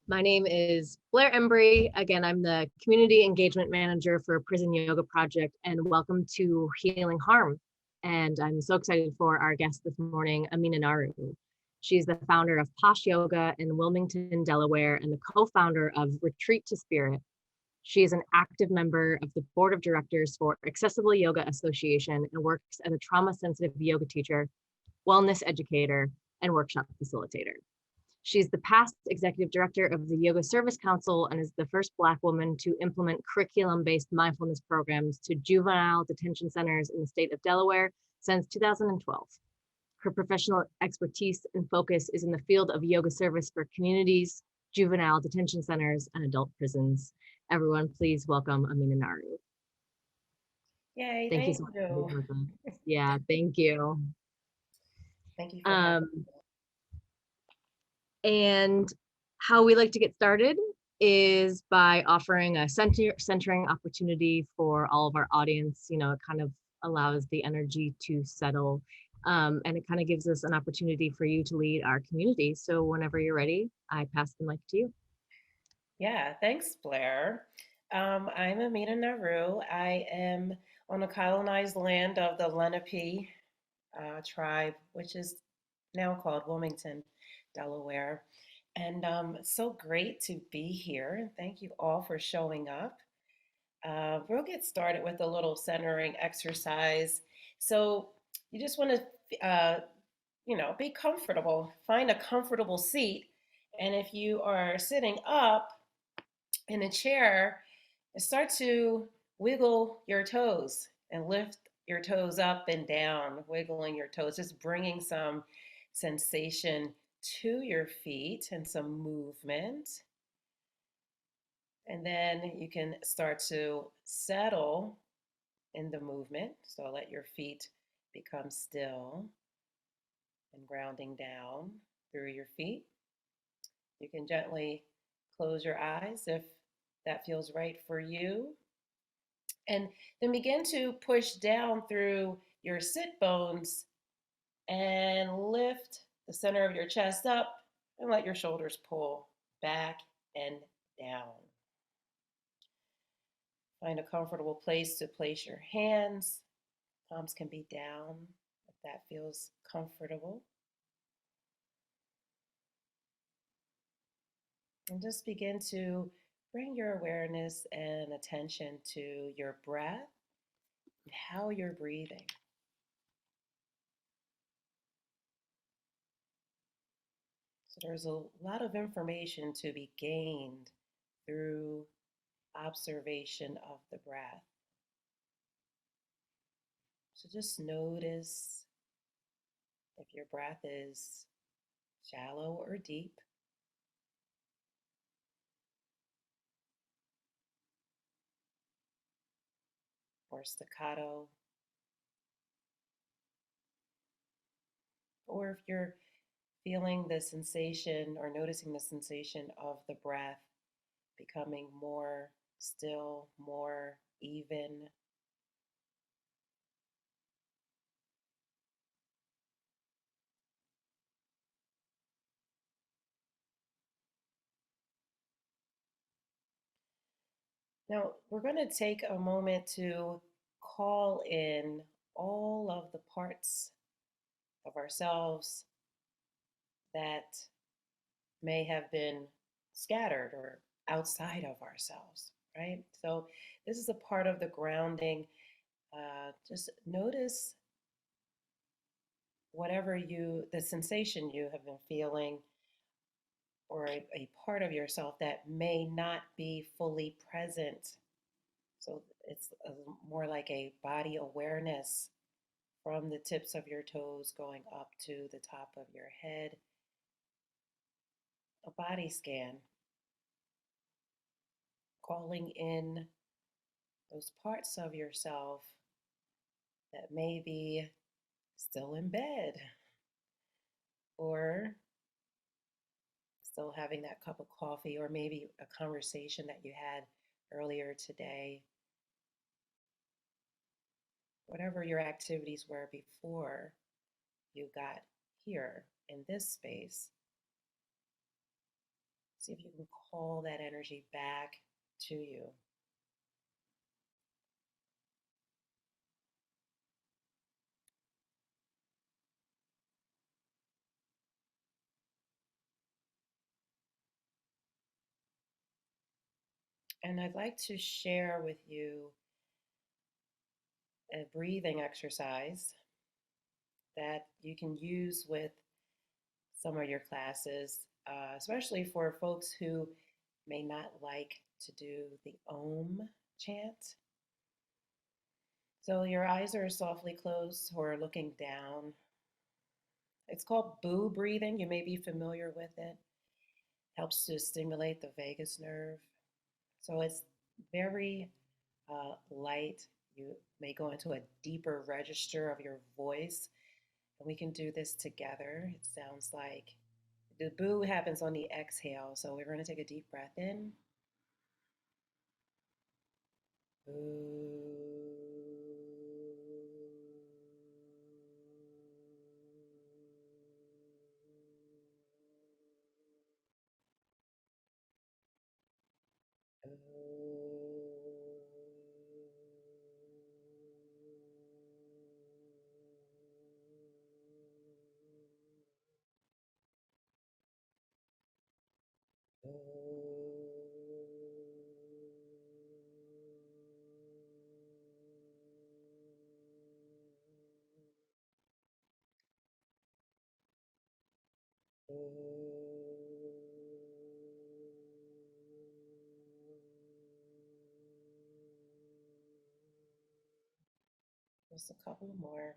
My name is Blair Embry. Again, I'm the Community Engagement Manager for Prison Yoga Project, and welcome to Healing Harm. And I'm so excited for our guest this morning, Amina Naru. She's the founder of Posh Yoga in Wilmington, Delaware, and the co-founder of Retreat to Spirit. She is an active member of the board of directors for Accessible Yoga Association and works as a trauma-sensitive yoga teacher, wellness educator, and workshop facilitator. She's the past executive director of the Yoga Service Council and is the first Black woman to implement curriculum-based mindfulness programs to juvenile detention centers in the state of Delaware since 2012. Her professional expertise and focus is in the field of yoga service for communities, juvenile detention centers, and adult prisons. Everyone, please welcome Amina Naru. Yay, Thank you thank so much for you. being with us. Yeah, thank you. Thank you for having Um, And how we like to get started is by offering a centering opportunity for all of our audience. You know, it kind of allows the energy to settle, and it kind of gives us an opportunity for you to lead our community. So whenever you're ready, I pass the mic to you. Yeah, thanks, Blair. I'm Amina Naru. I am on the colonized land of the Lenape tribe, which is now called Wilmington, Delaware. And it's so great to be here. Thank you all for showing up. We'll get started with a little centering exercise. So you just want to be comfortable. Find a comfortable seat. And if you are sitting up in a chair, start to wiggle your toes and lift your toes up and down, wiggling your toes, just bringing some sensation to your feet and some movement. And then you can start to settle in the movement. So let your feet become still and grounding down through your feet. You can gently close your eyes if that feels right for you. And then begin to push down through your sit bones and lift the center of your chest up and let your shoulders pull back and down. Find a comfortable place to place your hands. Palms can be down if that feels comfortable. And just begin to bring your awareness and attention to your breath and how you're breathing. So there's a lot of information to be gained through observation of the breath. So just notice if your breath is shallow or deep. Or staccato, or if you're feeling the sensation or noticing the sensation of the breath becoming more still, more even. Now, we're going to take a moment to call in all of the parts of ourselves that may have been scattered or outside of ourselves, right? So, this is a part of the grounding. Just notice the sensation you have been feeling, or a part of yourself that may not be fully present. So it's more like a body awareness from the tips of your toes going up to the top of your head, a body scan, calling in those parts of yourself that may be still in bed or still having that cup of coffee, or maybe a conversation that you had earlier today. Whatever your activities were before you got here in this space, See if you can call that energy back to you. And I'd like to share with you a breathing exercise that you can use with some of your classes, especially for folks who may not like to do the Om chant. So your eyes are softly closed or looking down. It's called boo breathing. You may be familiar with it. Helps to stimulate the vagus nerve. So it's very light. You may go into a deeper register of your voice, and we can do this together. It sounds like the boo happens on the exhale. So we're going to take a deep breath in. Boo. Just a couple more.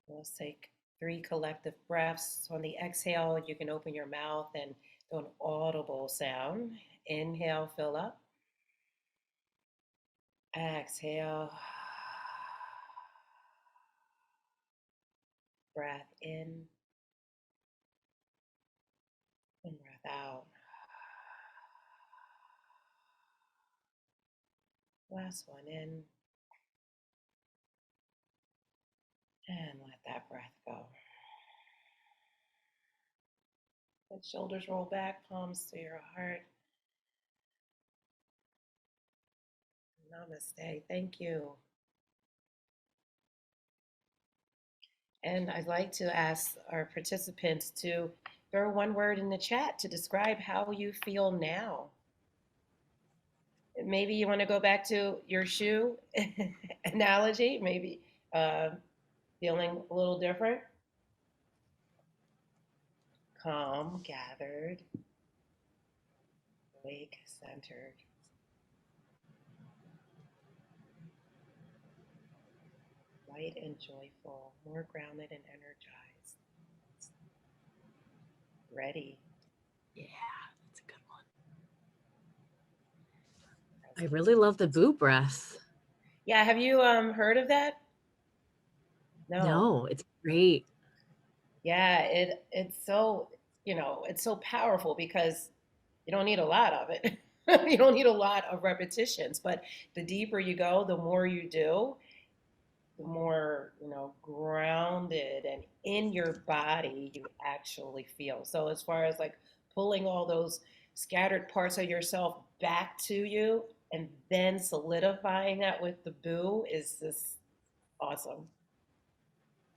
Let's take 3 collective breaths. On the exhale, you can open your mouth and do an audible sound. Inhale, fill up. Exhale. Breath in and breath out. Last one in. And let that breath go. Let shoulders roll back, palms to your heart. Namaste. Thank you. And I'd like to ask our participants to throw one word in the chat to describe how you feel now. Maybe you want to go back to your shoe analogy, maybe feeling a little different. Calm, gathered, awake, centered. Light and joyful, more grounded and energized. Ready. Yeah, that's a good one. I really love the boo breath. Yeah, have you heard of that? No. No, it's great. Yeah, it's so, it's so powerful because you don't need a lot of it. You don't need a lot of repetitions, but the deeper you go, the more you do, the more, grounded and in your body you actually feel. So as far as like pulling all those scattered parts of yourself back to you and then solidifying that with the boo is just awesome.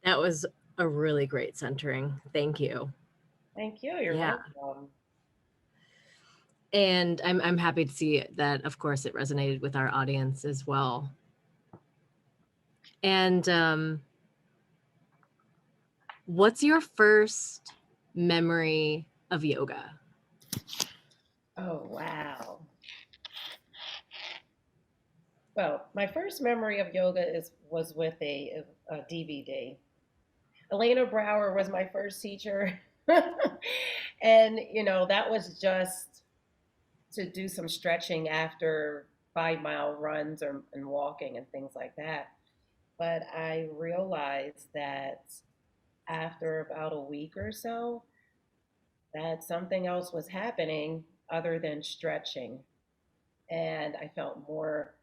That was a really great centering. Thank you. Thank you. You're Yeah. welcome. And I'm happy to see that, of course, it resonated with our audience as well. And what's your first memory of yoga? Oh, wow. Well, my first memory of yoga was with a DVD. Elena Brower was my first teacher. And, that was just to do some stretching after 5 mile runs and walking and things like that. But I realized that after about a week or so, that something else was happening other than stretching. And I felt more,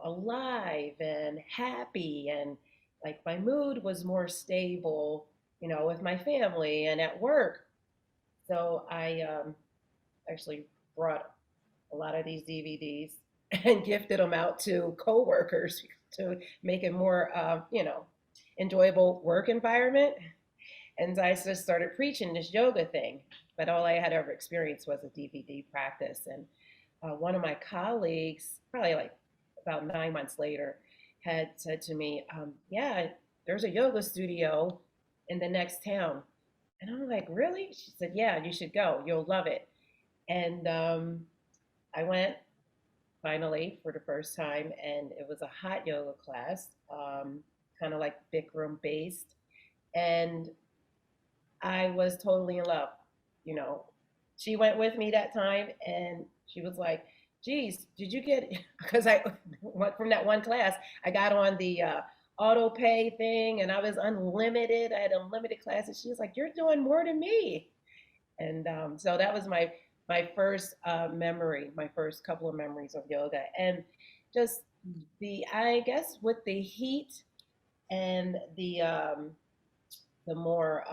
alive and happy. And like my mood was more stable, with my family and at work. So I actually brought a lot of these DVDs and gifted them out to coworkers to make it more, enjoyable work environment. And I just started preaching this yoga thing, but all I had ever experienced was a DVD practice. And one of my colleagues, probably like about 9 months later, had said to me, "Yeah, there's a yoga studio in the next town." And I'm like, "Really?" She said, "Yeah, you should go. You'll love it." And I went finally for the first time, and it was a hot yoga class, kind of like Bikram based. And I was totally in love. You know, she went with me that time, and she was like, "Geez, did you get?" Because I went from that one class, I got on the auto pay thing, and I was unlimited. I had unlimited classes. She was like, "You're doing more than me," and so that was my first memory, my first couple of memories of yoga, and just I guess with the heat and the more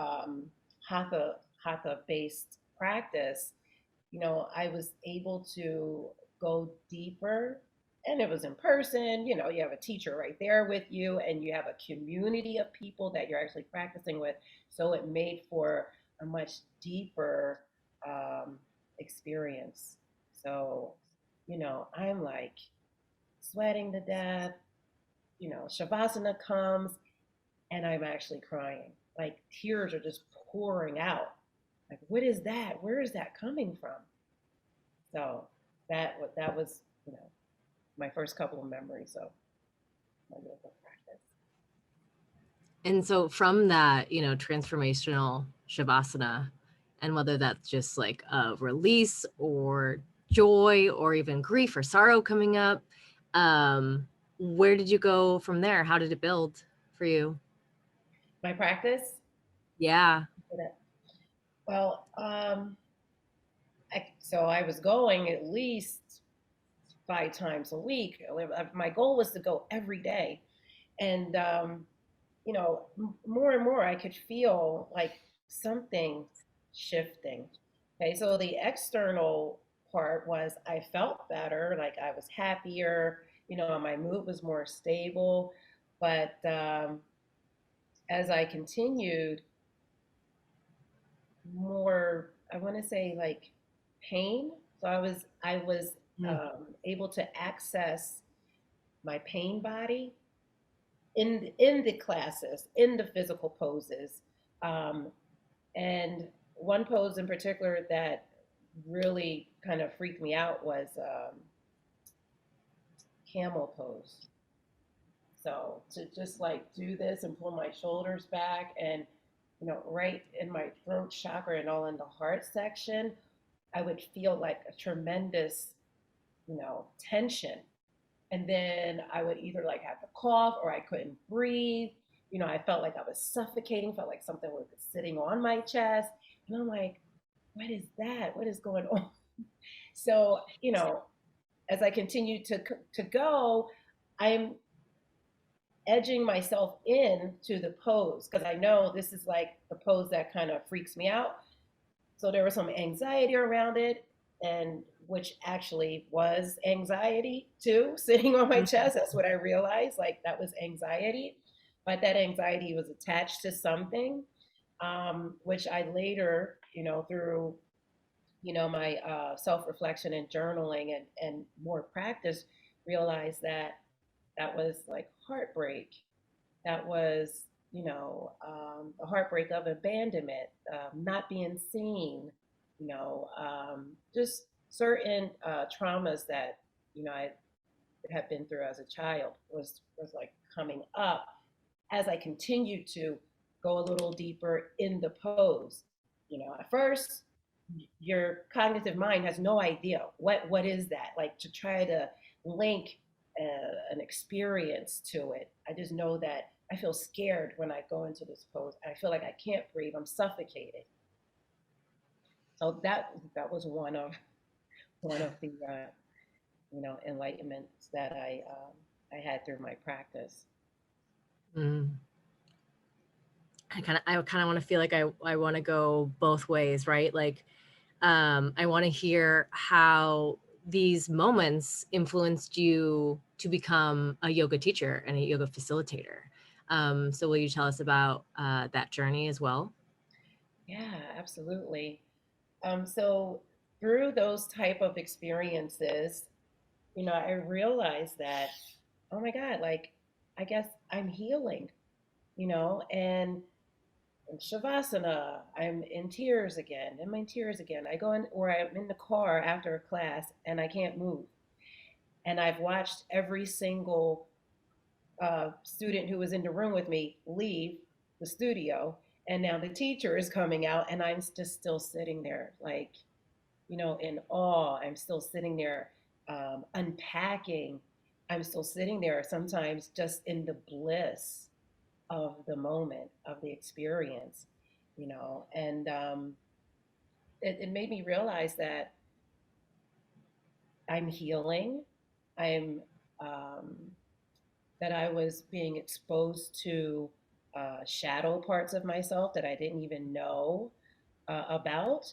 hatha based practice, I was able to go deeper, and it was in person. You have a teacher right there with you, and you have a community of people that you're actually practicing with. So it made for a much deeper um, experience. So, I'm like sweating to death. Shavasana comes, and I'm actually crying. Like tears are just pouring out. Like, what is that? Where is that coming from? So that was, my first couple of memories of my yoga practice. And so from that, transformational shavasana, and whether that's just like a release or joy or even grief or sorrow coming up, where did you go from there? How did it build for you? My practice. Yeah. Well, so I was going at least 5 times a week. My goal was to go every day, and more and more I could feel like something shifting. Okay, so the external part was I felt better, like I was happier, my mood was more stable. But as I continued, more, I want to say like pain. So I was Mm. able to access my pain body in the classes, in the physical poses. Um, and one pose in particular that really kind of freaked me out was camel pose. So to just like do this and pull my shoulders back, and right in my throat chakra and all in the heart section, I would feel like a tremendous, tension. And then I would either like have to cough or I couldn't breathe. I felt like I was suffocating, felt like something was sitting on my chest. And I'm like, what is that? What is going on? So, as I continue to go, I'm edging myself in to the pose because I know this is like the pose that kind of freaks me out. So there was some anxiety around it, and which actually was anxiety too, sitting on my chest. That's what I realized. Like that was anxiety, but that anxiety was attached to something, which I later, through my self reflection and journaling and more practice, realized that that was like heartbreak. That was, the heartbreak of abandonment, not being seen, just certain traumas that, I had been through as a child was like coming up as I continued to go a little deeper in the pose. At first, your cognitive mind has no idea what is that, like to try to link an experience to it. I just know that I feel scared when I go into this pose. I feel like I can't breathe. I'm suffocated. So that was one of the enlightenments that I had through my practice. Mm. I kind of want to feel like I want to go both ways, right? Like, I want to hear how these moments influenced you to become a yoga teacher and a yoga facilitator. So will you tell us about that journey as well? Yeah, absolutely. So through those type of experiences, I realized that, oh my God, like I guess I'm healing, and in Shavasana, I'm in tears again. I'm in tears again. I go in, or I'm in the car after a class and I can't move. And I've watched every single student who was in the room with me leave the studio. And now the teacher is coming out, and I'm just still sitting there, like, in awe. I'm still sitting there unpacking. I'm still sitting there sometimes just in the bliss of the moment, of the experience, and it made me realize that I'm healing. I'm um, that I was being exposed to shadow parts of myself that I didn't even know about,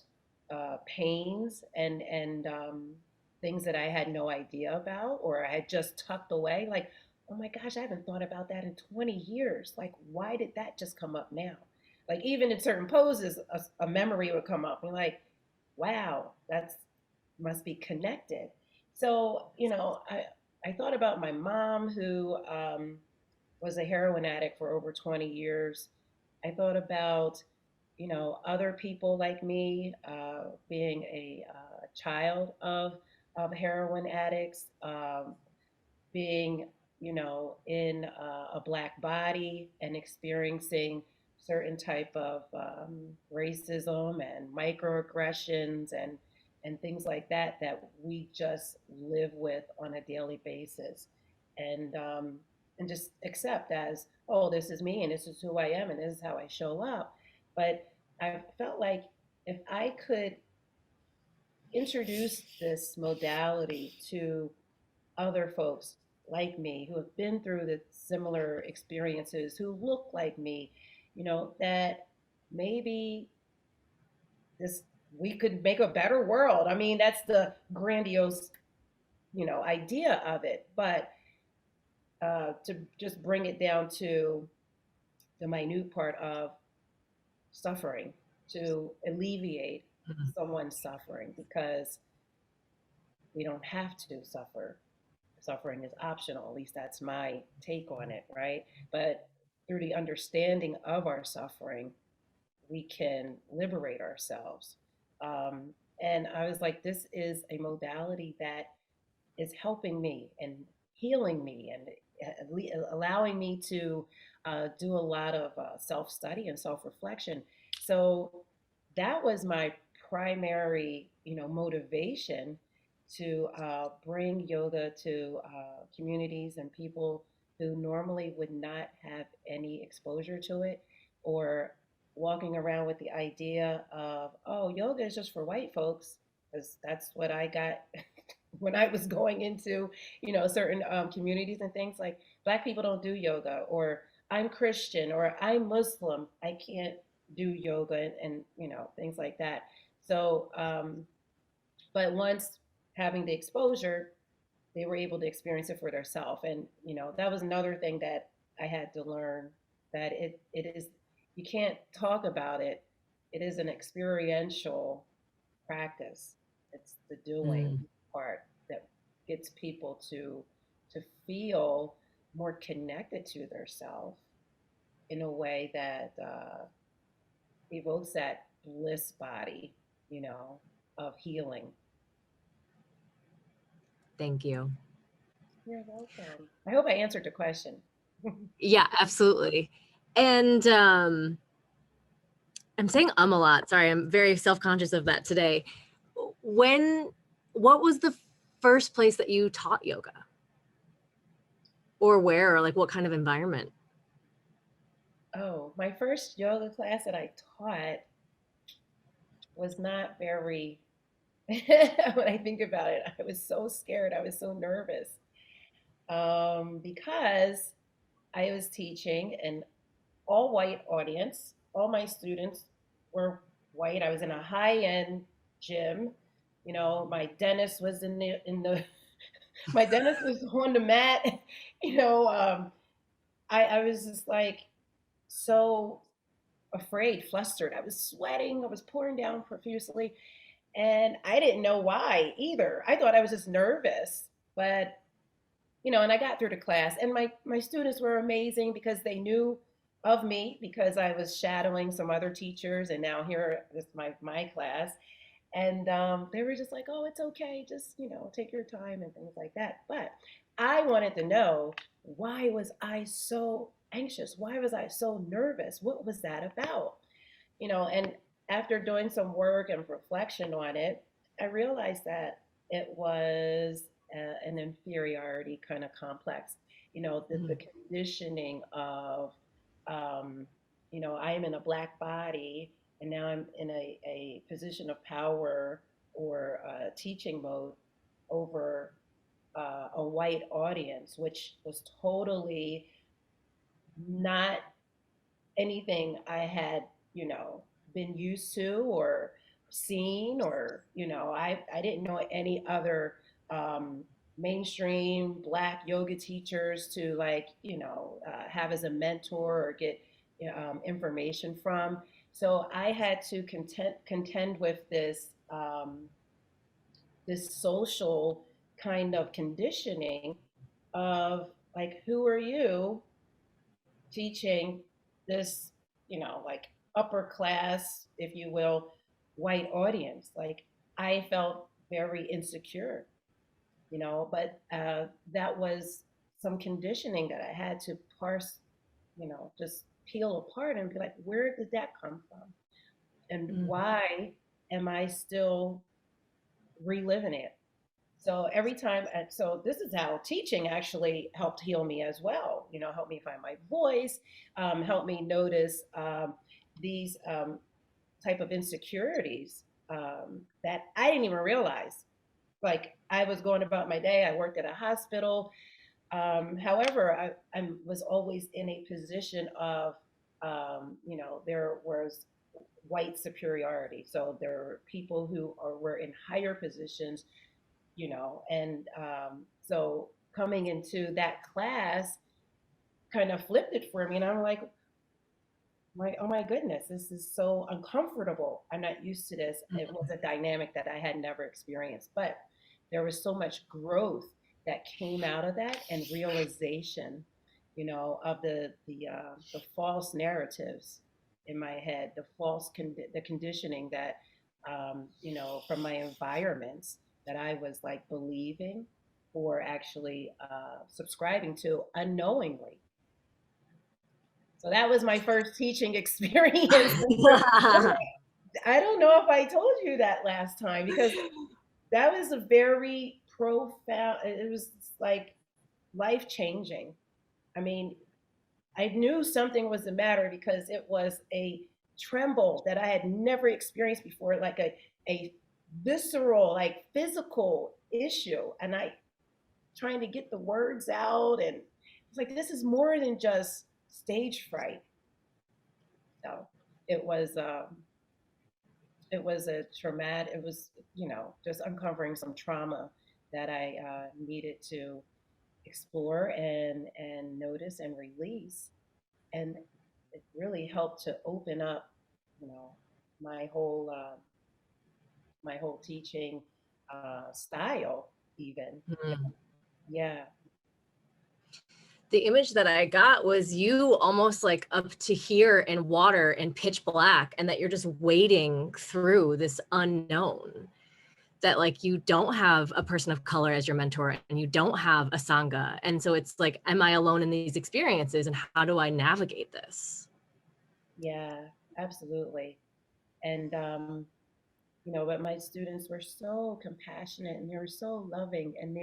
pains and things that I had no idea about, or I had just tucked away. Like, oh my gosh, I haven't thought about that in 20 years. Like, why did that just come up now? Like, even in certain poses, a memory would come up. And like, wow, that's must be connected. So, I thought about my mom who was a heroin addict for over 20 years. I thought about, other people like me being a child of heroin addicts, being, in a black body and experiencing certain type of racism and microaggressions and things like that we just live with on a daily basis, and just accept as, oh, this is me and this is who I am and this is how I show up. But I felt like if I could introduce this modality to other folks like me who have been through the similar experiences, who look like me, that maybe this we could make a better world. I mean, that's the grandiose, idea of it. But to just bring it down to the minute part of suffering, to alleviate Mhm. someone's suffering, because we don't have to suffer. Suffering is optional. At least that's my take on it, right? But through the understanding of our suffering, we can liberate ourselves. Um, and I was like, this is a modality that is helping me and healing me and allowing me to do a lot of self study and self reflection. So that was my primary, motivation to bring yoga to communities and people who normally would not have any exposure to it, or walking around with the idea of, oh, yoga is just for white folks, because that's what I got when I was going into, certain communities and things, like Black people don't do yoga, or I'm Christian, or I'm Muslim, I can't do yoga, and things like that. So, but once having the exposure, they were able to experience it for themselves, and that was another thing that I had to learn, that it is, you can't talk about it. It is an experiential practice. It's the doing Mm. part that gets people to feel more connected to their self in a way that evokes that bliss body, you know, of healing. Thank you. You're welcome. I hope I answered the question. Yeah, absolutely. And I'm saying a lot. Sorry, I'm very self-conscious of that today. What was the first place that you taught yoga? Or where, or like what kind of environment? Oh, my first yoga class that I taught was not very, when I think about it, I was so scared. I was so nervous because I was teaching an all white audience. All my students were white. I was in a high end gym. You know, my dentist was in the my dentist was on the mat. You know, I was just like so afraid, flustered. I was sweating. I was pouring down profusely. And I didn't know why either. I thought I was just nervous. But, you know, and I got through the class. And my students were amazing because they knew of me because I was shadowing some other teachers. And now here is my class. And they were just like, oh, it's okay. Just, you know, take your time and things like that. But I wanted to know, why was I so anxious? Why was I so nervous? What was that about? You know, and after doing some work and reflection on it, I realized that it was an inferiority kind of complex. You know, the Mhm. conditioning of, um, you know, I am in a black body and now I'm in a position of power or teaching mode over a white audience, which was totally not anything I had, you know, been used to or seen, or, you know, I didn't know any other mainstream black yoga teachers to like, you know, have as a mentor or get information from. So I had to contend with this social kind of conditioning of like, who are you teaching this, you know, like upper class, if you will, white audience? Like, I felt very insecure, you know, but that was some conditioning that I had to parse, you know, just peel apart and be like, where did that come from? And Mhm. why am I still reliving it? So every time, so this is how teaching actually helped heal me as well. You know, help me find my voice, help me notice these type of insecurities that I didn't even realize. Like, I was going about my day. I worked at a hospital. However, I was always in a position of, you know, there was white superiority. So there were people who were in higher positions, you know, and so coming into that class kind of flipped it for me, and I'm like, oh my goodness, this is so uncomfortable. I'm not used to this. It was a dynamic that I had never experienced, but there was so much growth that came out of that, and realization, you know, of the false narratives in my head, the conditioning that you know, from my environments, that I was like believing or actually subscribing to unknowingly. So that was my first teaching experience. I don't know if I told you that last time, because that was a very profound, it was like life changing. I mean, I knew something was the matter because it was a tremble that I had never experienced before, like a visceral, like physical issue. And I trying to get the words out, and it's like, this is more than just stage fright. So it was it was a traumatic, it was, you know, just uncovering some trauma that I needed to explore and notice and release. And it really helped to open up, you know, my whole my whole teaching style even. Mhm. Yeah. The image that I got was you almost like up to here in water and pitch black, and that you're just wading through this unknown. That like you don't have a person of color as your mentor, and you don't have a sangha. And so it's like, am I alone in these experiences, and how do I navigate this? Yeah, absolutely. And but my students were so compassionate and they were so loving, and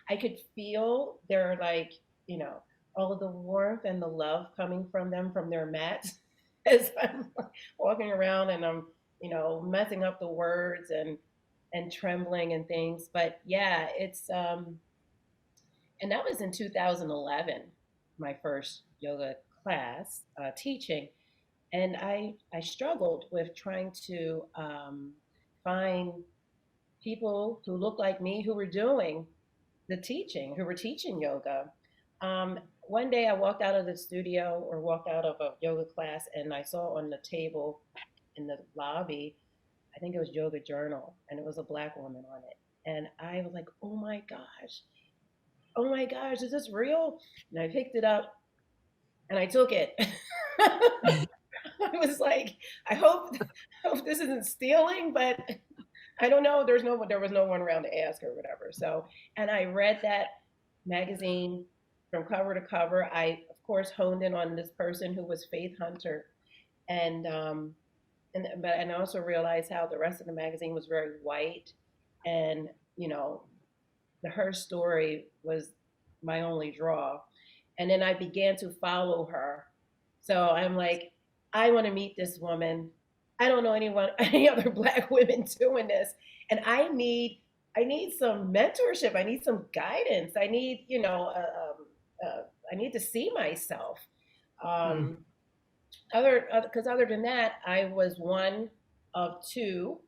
I could feel their like, you know, all of the warmth and the love coming from them from their mats as I'm walking around and I'm, messing up the words and trembling and things. But yeah, it's and that was in 2011, my first yoga class teaching, and I struggled with trying to find people who looked like me who were doing the teaching, who were teaching yoga. One day I walked out of the studio or walked out of a yoga class and I saw on the table in the lobby, I think it was Yoga Journal, and it was a black woman on it. And I was like, oh my gosh, is this real? And I picked it up and I took it. I was like, I hope this isn't stealing, but I don't know. There was no one around to ask or whatever. So, and I read that magazine from cover to cover. I, of course, honed in on this person who was Faith Hunter, and I also realized how the rest of the magazine was very white, and her story was my only draw. And then I began to follow her. So I'm like, I want to meet this woman. I don't know any other black women doing this, and I need some mentorship. I need some guidance. I need, I need to see myself. Mm. Um, other than that, I was one of two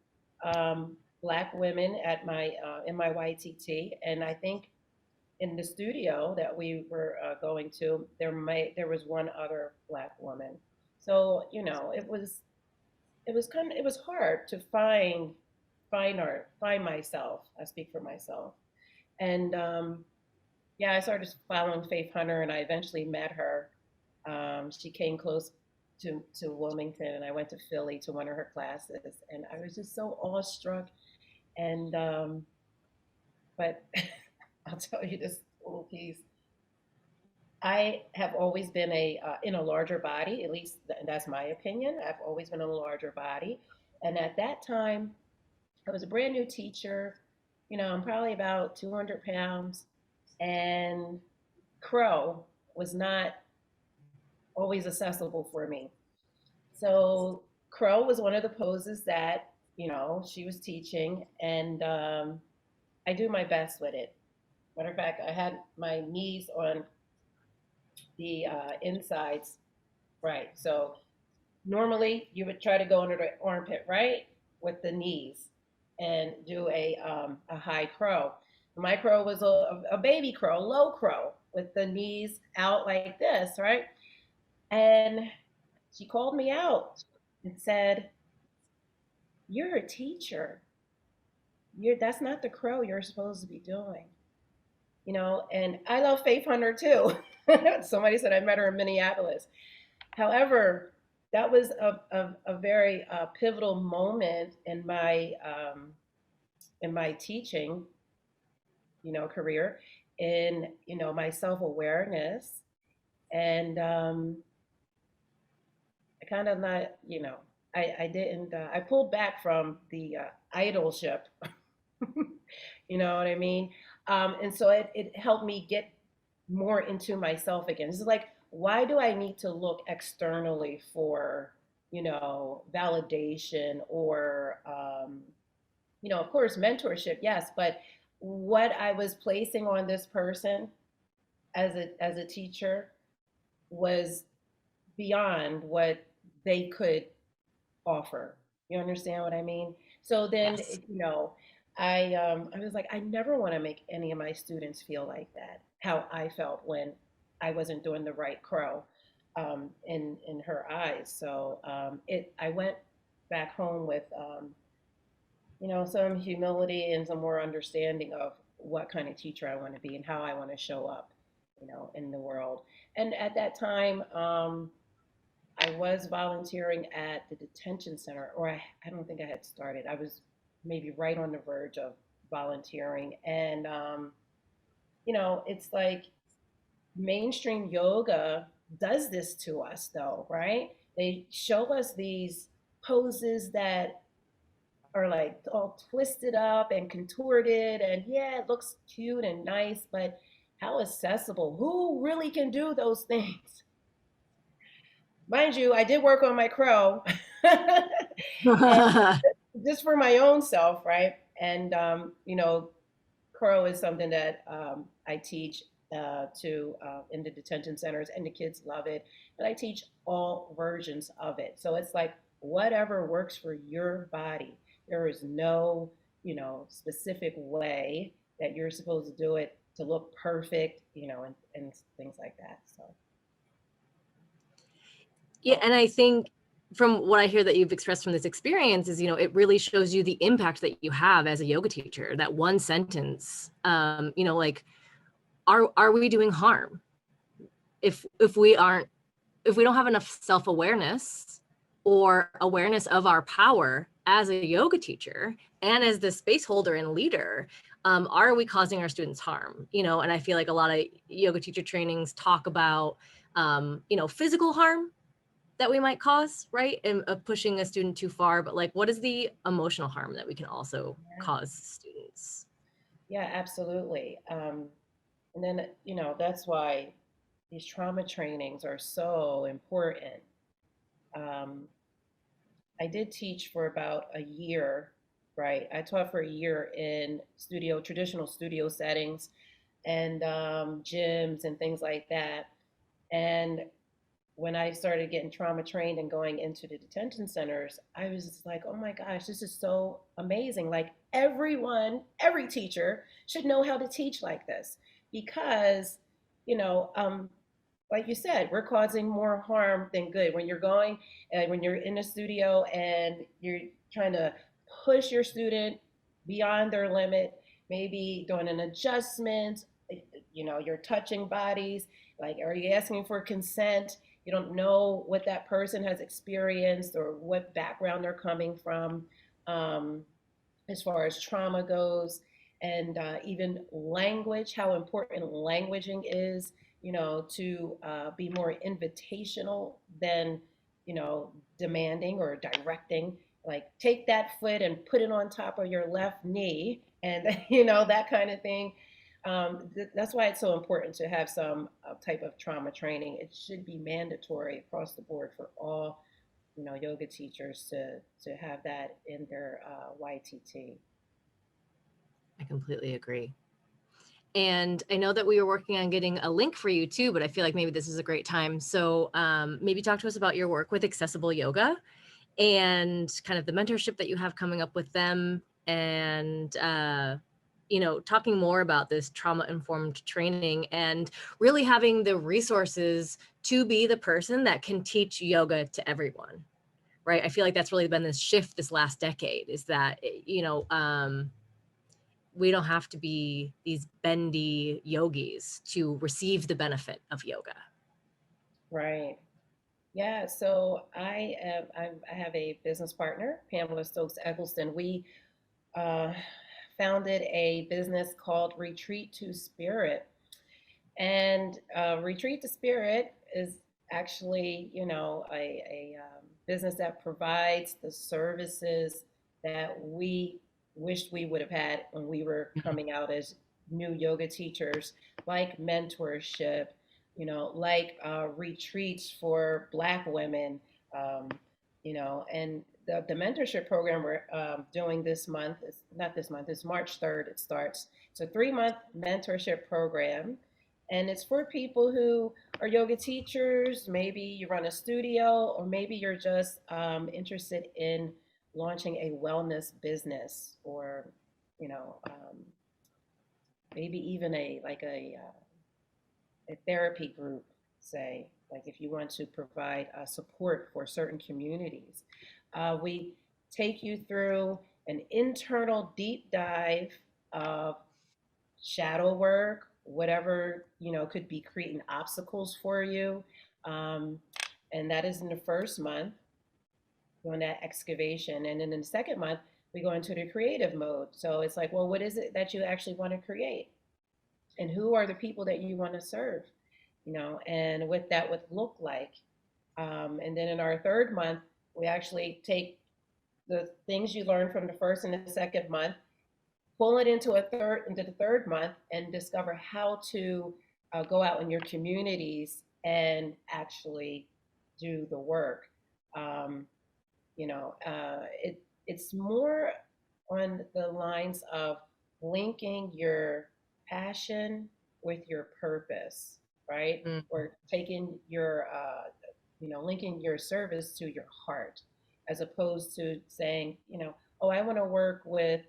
black women at my in my YTT, and I think in the studio that we were going to, there was one other black woman. So it was hard to find myself. I speak for myself, and yeah, I started following Faith Hunter, and I eventually met her. She came close to Wilmington, and I went to Philly to one of her classes, and I was just so awestruck. And but I'll tell you this little piece. I have always been in a larger body, at least that's my opinion. I've always been in a larger body, and at that time, I was a brand new teacher. I'm probably about 200 pounds, and crow was not always accessible for me. So crow was one of the poses that she was teaching, and I do my best with it. Matter of fact, I had my knees on the insides, right? So normally you would try to go under the armpit, right, with the knees, and do a high crow. My crow was a baby crow, low crow, with the knees out like this, right? And she called me out and said, "You're a teacher. That's not the crow you're supposed to be doing." And I love Faith Hunter too. Somebody said I met her in Minneapolis. However, that was a very pivotal moment in my teaching, career, in my self awareness, and I kind of not, I didn't. I pulled back from the idolship. You know what I mean? And so it helped me get more into myself again. This is like, why do I need to look externally for, validation or, of course, mentorship, yes, but what I was placing on this person as a teacher was beyond what they could offer. You understand what I mean? So then, Yes. I was like, I never want to make any of my students feel like that. How I felt when I wasn't doing the right crow in her eyes. So I went back home with some humility and some more understanding of what kind of teacher I want to be and how I want to show up, in the world. And at that time, I was volunteering at the detention center, or I don't think I had started. I was maybe right on the verge of volunteering. And, it's like mainstream yoga does this to us, though, right? They show us these poses that are like all twisted up and contorted, and yeah, it looks cute and nice, but how accessible? Who really can do those things? Mind you, I did work on my crow, and just for my own self, right? And crow is something that I teach to in the detention centers, and the kids love it. But I teach all versions of it, so it's like whatever works for your body. There is no, specific way that you're supposed to do it to look perfect, and things like that. So, Yeah, oh, and I think from what I hear that you've expressed from this experience is, it really shows you the impact that you have as a yoga teacher. That one sentence, like, are we doing harm? If we aren't, if we don't have enough self-awareness or awareness of our power as a yoga teacher and as the space holder and leader, are we causing our students harm? And I feel like a lot of yoga teacher trainings talk about, physical harm that we might cause, right? And of pushing a student too far, but like, what is the emotional harm that we can also yeah, cause students? yeah, absolutely. And then, that's why these trauma trainings are so important. Um, I did teach for about a year, right? I taught for a year in traditional studio settings, and gyms and things like that. And when I started getting trauma trained and going into the detention centers, I was just like, oh my gosh, this is so amazing. Like every teacher should know how to teach like this because, you know, um, like you said, we're causing more harm than good when you're going and when you're in a studio and you're trying to push your student beyond their limit, maybe doing an adjustment, you're touching bodies, like, are you asking for consent? You don't know what that person has experienced or what background they're coming from, um, as far as trauma goes, and even language, how important languaging is, to be more invitational than, demanding or directing. Like, take that foot and put it on top of your left knee, and, that kind of thing. That's why it's so important to have some type of trauma training. It should be mandatory across the board for all, yoga teachers to have that in their YTT. I completely agree. And I know that we were working on getting a link for you too, but I feel like maybe this is a great time. So maybe talk to us about your work with Accessible Yoga and kind of the mentorship that you have coming up with them, and talking more about this trauma informed training and really having the resources to be the person that can teach yoga to everyone, right? I feel like that's really been this shift this last decade, is that we don't have to be these bendy yogis to receive the benefit of yoga. Right. Yeah. So I have a business partner, Pamela Stokes Eggleston. We uh, founded a business called Retreat to Spirit. And Retreat to Spirit is actually, a business that provides the services that we wished we would have had when we were coming out as new yoga teachers, like mentorship, like retreats for Black women, um, and the mentorship program we're doing this month, is not this month, it's March 3rd, it starts. It's a 3-month mentorship program, and it's for people who are yoga teachers. Maybe you run a studio, or maybe you're just interested in launching a wellness business, or maybe even a therapy group. Say, like, if you want to provide support for certain communities, we take you through an internal deep dive of shadow work, whatever, could be creating obstacles for you. Um, and that is in the first month, doing that excavation. And then in the second month, we go into the creative mode. So it's like, well, what is it that you actually want to create? And who are the people that you want to serve? And what that would look like. And then in our third month, We actually take the things you learn from the first and the second month, pull it into the third month, and discover how to go out in your communities and actually do the work. Um, it's more on the lines of linking your passion with your purpose, right? Mm. Or taking your, linking your service to your heart, as opposed to saying, oh, I want to work with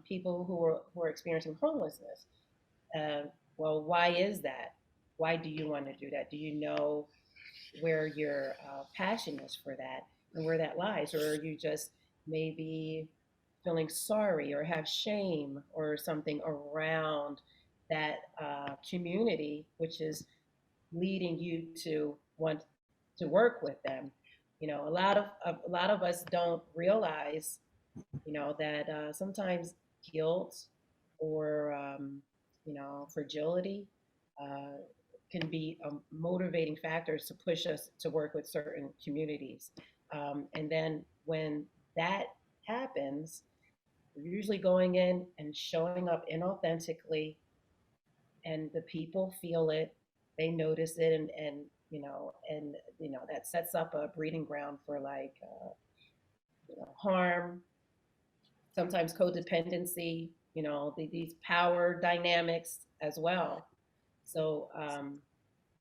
people who are experiencing homelessness. Uh, well, why is that? Why do you want to do that? Do you know where your passion is for that and where that lies? Or are you just maybe feeling sorry or have shame or something around that community, which is leading you to want to work with them? A lot of us don't realize, that sometimes guilt or fragility uh, can be motivating factors to push us to work with certain communities. And then when that happens, we're usually going in and showing up inauthentically, and the people feel it, they notice it, and that sets up a breeding ground for like harm, sometimes codependency, these power dynamics as well. So,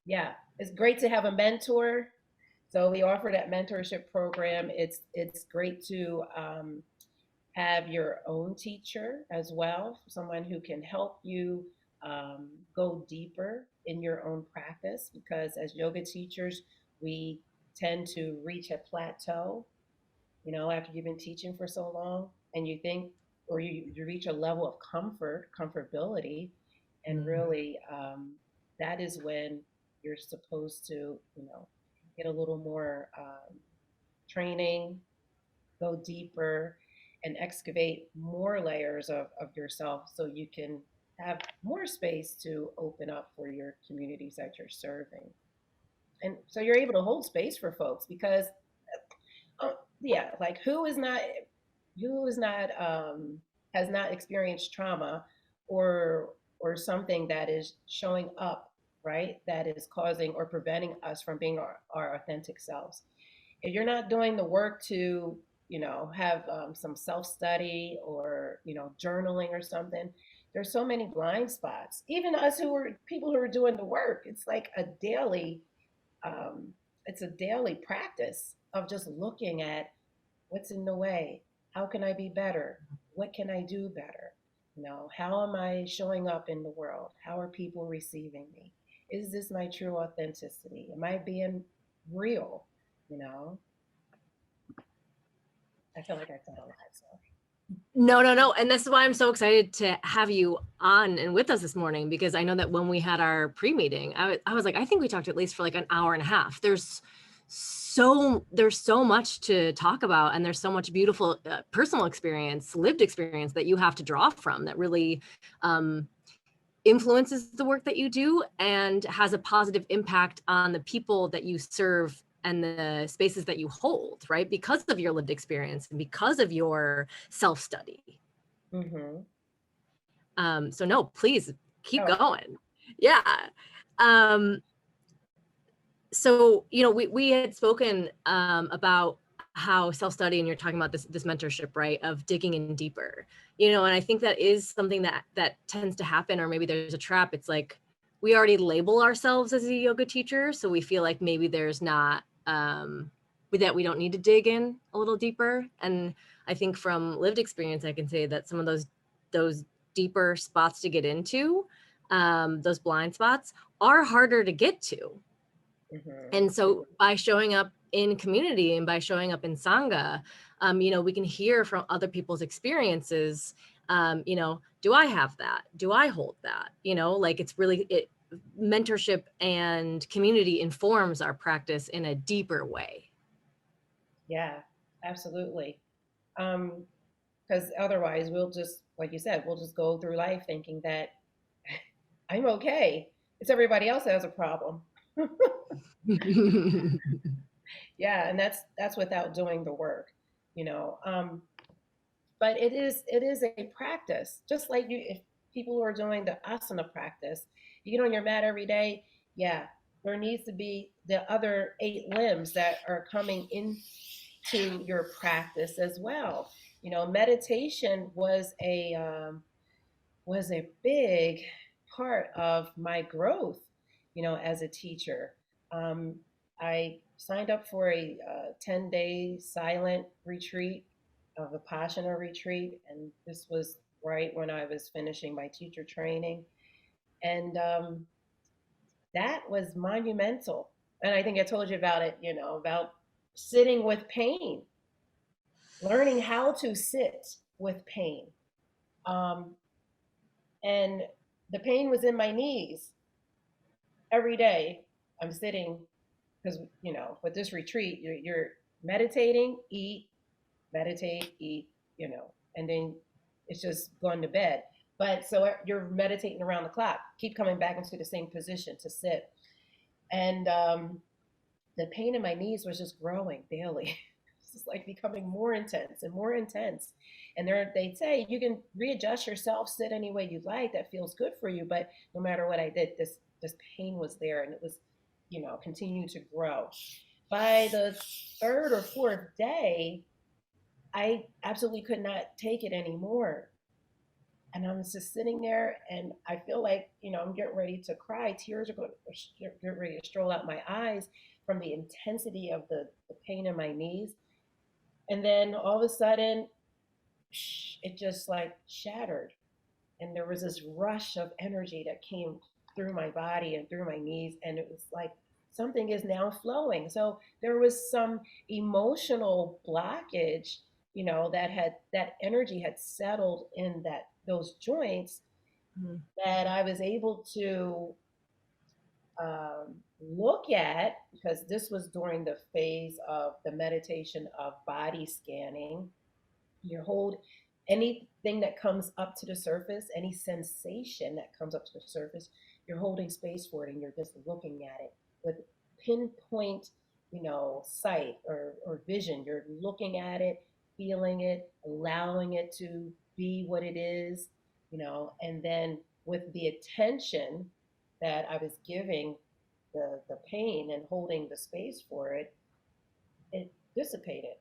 yeah, it's great to have a mentor. So we offer that mentorship program. It's great to have your own teacher as well, someone who can help you go deeper in your own practice. Because as yoga teachers, we tend to reach a plateau, after you've been teaching for so long, and you think, or you reach a level of comfortability, and Mm. really, that is when you're supposed to, get a little more training, go deeper, and excavate more layers of yourself so you can have more space to open up for your communities that you're serving. And so you're able to hold space for folks because yeah, like who is not has not experienced trauma or something that is showing up, right, that is causing or preventing us from being our authentic selves. If you're not doing the work to have some self-study or journaling or something, there's so many blind spots. Even us who are people who are doing the work, it's like um, a daily practice of just looking at what's in the way, how can I be better, what can I do better, how am I showing up in the world, how are people receiving me, is this my true authenticity, am I being real, you know I feel like I said a lot. So No, no, no. And this is why I'm so excited to have you on and with us this morning, because I know that when we had our pre-meeting, I was like, I think we talked at least for like an hour and a half. There's so much to talk about, and there's so much beautiful personal experience, lived experience that you have to draw from that really influences the work that you do and has a positive impact on the people that you serve and the spaces that you hold, right? Because of your lived experience and because of your self-study. mm-hmm. So no, please keep Oh, going. Yeah. Um, so, we had spoken about how self-study, and you're talking about this mentorship, right, of digging in deeper, and I think that is something that tends to happen, or maybe there's a trap. It's like we already label ourselves as a yoga teacher, so we feel like maybe there's not that we don't need to dig in a little deeper. And I think from lived experience, I can say that some of those deeper spots to get into, those blind spots, are harder to get to. mm-hmm. And so by showing up in community and by showing up in Sangha, we can hear from other people's experiences. Do I have that? Do I hold that? Like mentorship and community informs our practice in a deeper way. Yeah, absolutely. Because otherwise we'll just, like you said, we'll just go through life thinking that I'm okay, it's everybody else that has a problem. Yeah, and that's without doing the work, you know. But it is a practice. Just like you, if people who are doing the asana practice, you get on your mat every day. Yeah, there needs to be the other 8 limbs that are coming into your practice as well. You know, meditation was a big part of my growth, you know, as a teacher. Um, I signed up for a 10-day silent retreat, a Vipassana retreat, and this was right when I was finishing my teacher training. And that was monumental. And I think I told you about it, you know, about sitting with pain, learning how to sit with pain. Um, and the pain was in my knees every day. I'm sitting because, you know, with this retreat, you're meditating, eat, meditate, eat, you know, and then it's just going to bed. But so you're meditating around the clock, keep coming back into the same position to sit. And the pain in my knees was just growing daily. It's just like becoming more intense and more intense. And they say you can readjust yourself, sit any way you like that feels good for you. But no matter what I did, this pain was there, and it was, you know, continuing to grow. By the third or fourth day, I absolutely could not take it anymore. And I'm just sitting there, and I feel like, you know, I'm getting ready to cry. Tears are going to get ready to stroll out my eyes from the intensity of the pain in my knees. And then all of a sudden, it just like shattered. And there was this rush of energy that came through my body and through my knees. And it was like something is now flowing. So there was some emotional blockage, you know, that energy had settled in those joints, Mhm. that I was able to look at, because this was during the phase of the meditation of body scanning. You hold anything that comes up to the surface, any sensation that comes up to the surface, you're holding space for it, and you're just looking at it with pinpoint, you know, sight or vision. You're looking at it, feeling it, allowing it to be what it is, you know, and then with the attention that I was giving the pain and holding the space for it, it dissipated.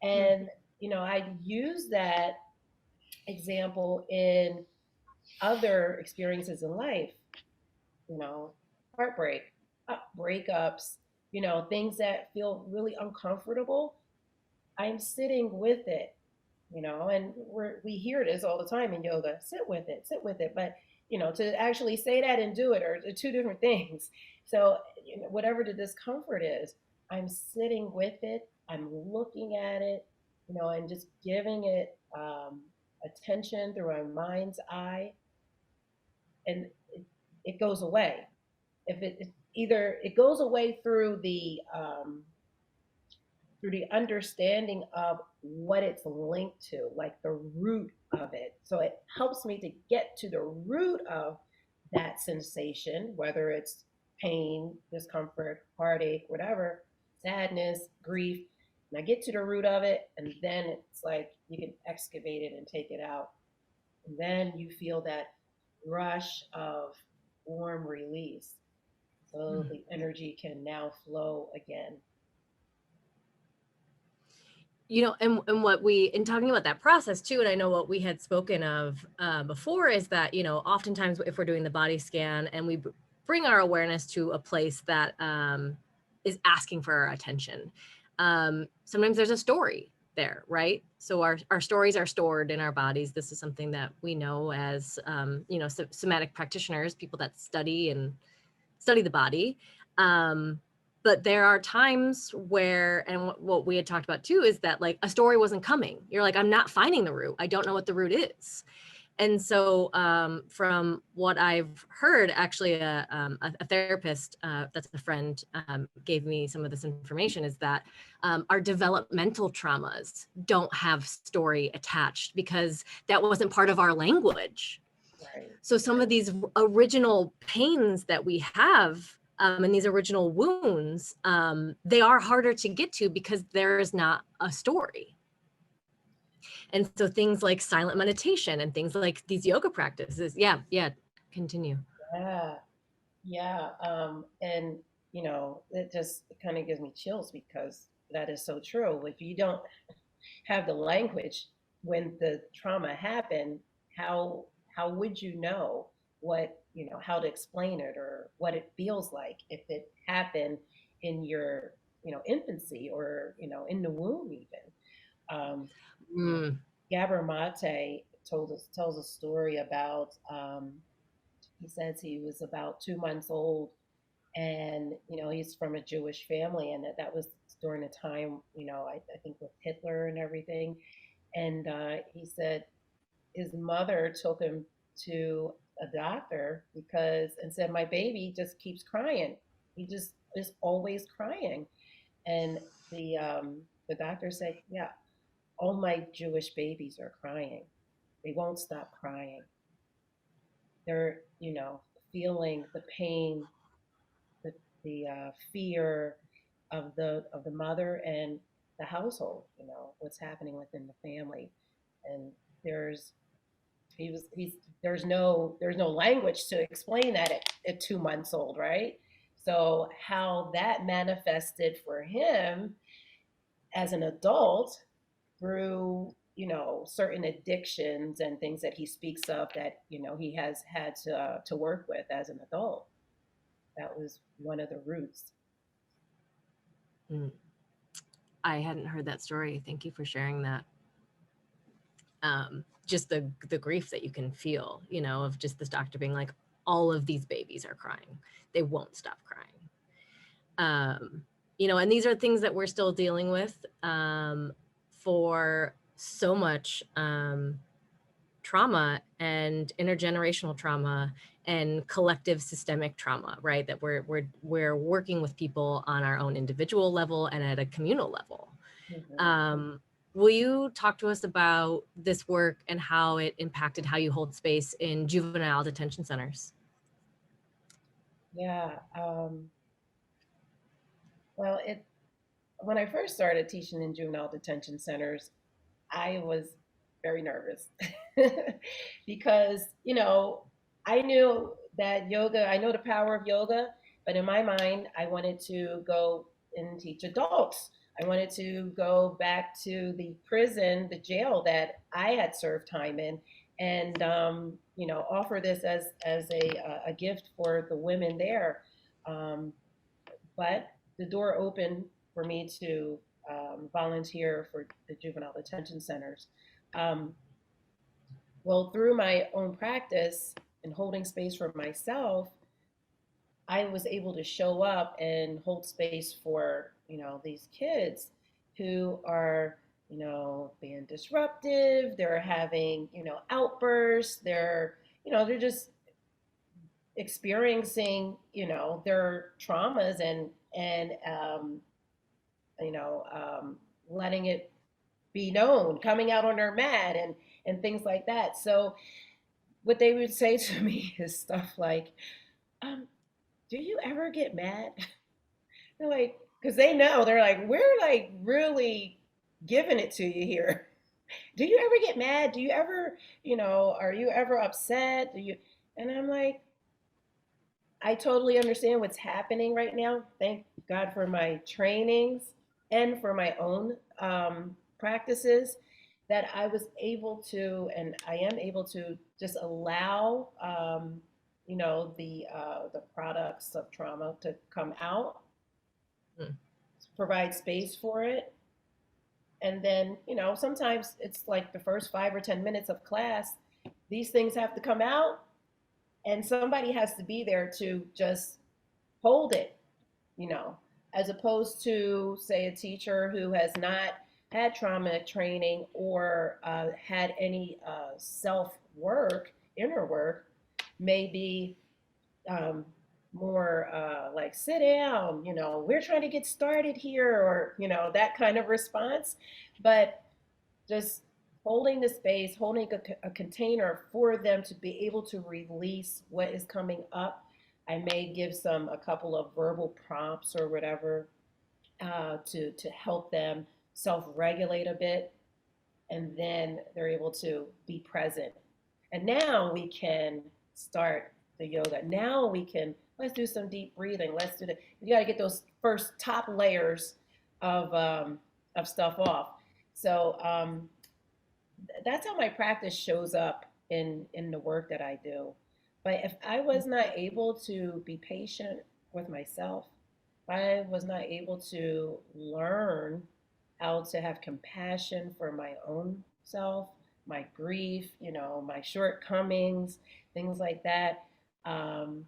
And, you know, I use that example in other experiences in life, you know, heartbreak, breakups, you know, things that feel really uncomfortable. I'm sitting with it, you know, and we hear this all the time in yoga, sit with it, sit with it. But, you know, to actually say that and do it are two different things. So, you know, whatever the discomfort is, I'm sitting with it, I'm looking at it, you know, and just giving it attention through my mind's eye, and it goes away. If either it goes away through the understanding of what it's linked to, like the root of it. So it helps me to get to the root of that sensation, whether it's pain, discomfort, heartache, whatever, sadness, grief. And I get to the root of it, and then it's like you can excavate it and take it out. And then you feel that rush of warm release. So Mhm. the energy can now flow again. You know, and what we, in talking about that process too, and I know what we had spoken of before is that, you know, oftentimes if we're doing the body scan and we bring our awareness to a place that is asking for our attention, sometimes there's a story there, right? So our stories are stored in our bodies. This is something that we know as, you know, somatic practitioners, people that study the body. But there are times where, and what we had talked about too, is that like a story wasn't coming. You're like, I'm not finding the root. I don't know what the root is. And so from what I've heard, actually a therapist that's a friend gave me some of this information, is that our developmental traumas don't have story attached because that wasn't part of our language. Right. So some of these original pains that we have And these original wounds, they are harder to get to because there is not a story. And so things like silent meditation and things like these yoga practices, continue. Yeah, yeah. And it just kind of gives me chills because that is so true. If you don't have the language when the trauma happened, how would you know how to explain it or what it feels like if it happened in your infancy or in the womb even. um, Mm. Gabor Mate tells a story about, he says he was about 2 months old, and he's from a Jewish family, and that was during a time, I think with Hitler and everything. And he said his mother took him to a doctor because and said, my baby just keeps crying. He just is always crying. And the doctor said, yeah, all my Jewish babies are crying. They won't stop crying. They're feeling the pain, the fear of the mother and the household. What's happening within the family. And there's he's there's no language to explain that at 2 months old, right? So how that manifested for him as an adult through certain addictions and things that he speaks of that he has had to work with as an adult. That was one of the roots. Mm. I hadn't heard that story. Thank you for sharing that. Just the grief that you can feel, of just this doctor being like, all of these babies are crying. They won't stop crying. And these are things that we're still dealing with for so much trauma and intergenerational trauma and collective systemic trauma, right? That we're working with people on our own individual level and at a communal level. Mm-hmm. Will you talk to us about this work and how it impacted how you hold space in juvenile detention centers? Yeah. Well, when I first started teaching in juvenile detention centers, I was very nervous because, I knew that yoga, I know the power of yoga, but in my mind, I wanted to go and teach adults. I wanted to go back to the prison, the jail that I had served time in, and offer this as a gift for the women there. Um, but the door opened for me to volunteer for the juvenile detention centers. Um, well, through my own practice and holding space for myself, I was able to show up and hold space for these kids who are being disruptive. They're having outbursts. They're just experiencing their traumas and you know, um, letting it be known, coming out on their mat and things like that. So what they would say to me is stuff like, um, "Do you ever get mad?" They're like, because they know they're like, we're like really giving it to you here. Do you ever get mad? Do you ever, are you ever upset? Do you? And I'm like, I totally understand what's happening right now. Thank God for my trainings and for my own practices that I was able to, and I am able to just allow, the products of trauma to come out, Mm. provide space for it. And then, sometimes it's like the first 5 or 10 minutes of class, these things have to come out, and somebody has to be there to just hold it, you know, as opposed to, say, a teacher who has not had trauma training or had any self work, inner work, may be um, more like, sit down, we're trying to get started here, or, that kind of response. But just holding the space, holding a container for them to be able to release what is coming up, I may give a couple of verbal prompts or whatever to help them self-regulate a bit, and then they're able to be present. And now we can start the yoga. Now we can let's do some deep breathing. Let's do that. You got to get those first top layers of stuff off. So that's how my practice shows up in the work that I do. But if I was not able to be patient with myself, if I was not able to learn how to have compassion for my own self, my grief, my shortcomings, things like that, um,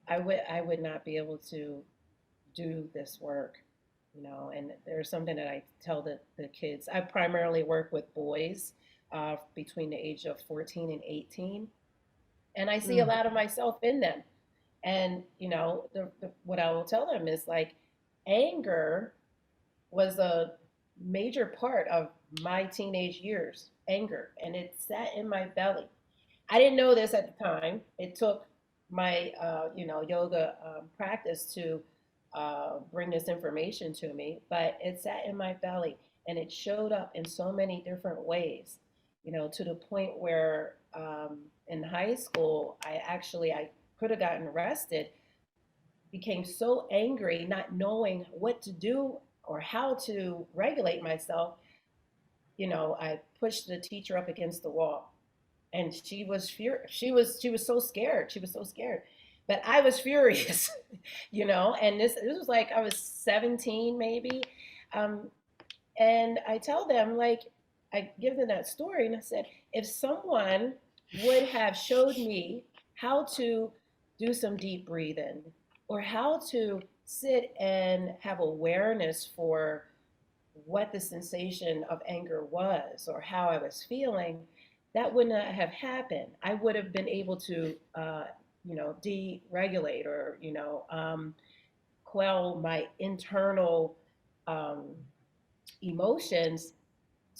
I would not be able to do this work. And there's something that I tell the kids. I primarily work with boys between the age of 14 and 18, and I see a Mm. lot of myself in them. And what I will tell them is like, anger was a major part of my teenage years. Anger, and it sat in my belly. I didn't know this at the time. It took my yoga practice to bring this information to me, but it sat in my belly, and it showed up in so many different ways. To the point where in high school, I could have gotten arrested. Became so angry, not knowing what to do or how to regulate myself. I pushed the teacher up against the wall, and she was so scared. She was so scared, but I was furious. And this was like I was 17 maybe. um, and I tell them, like, I give them that story, and I said, if someone would have showed me how to do some deep breathing, or how to sit and have awareness for what the sensation of anger was or how I was feeling, that would not have happened. I would have been able to, deregulate, or, quell my internal um, emotions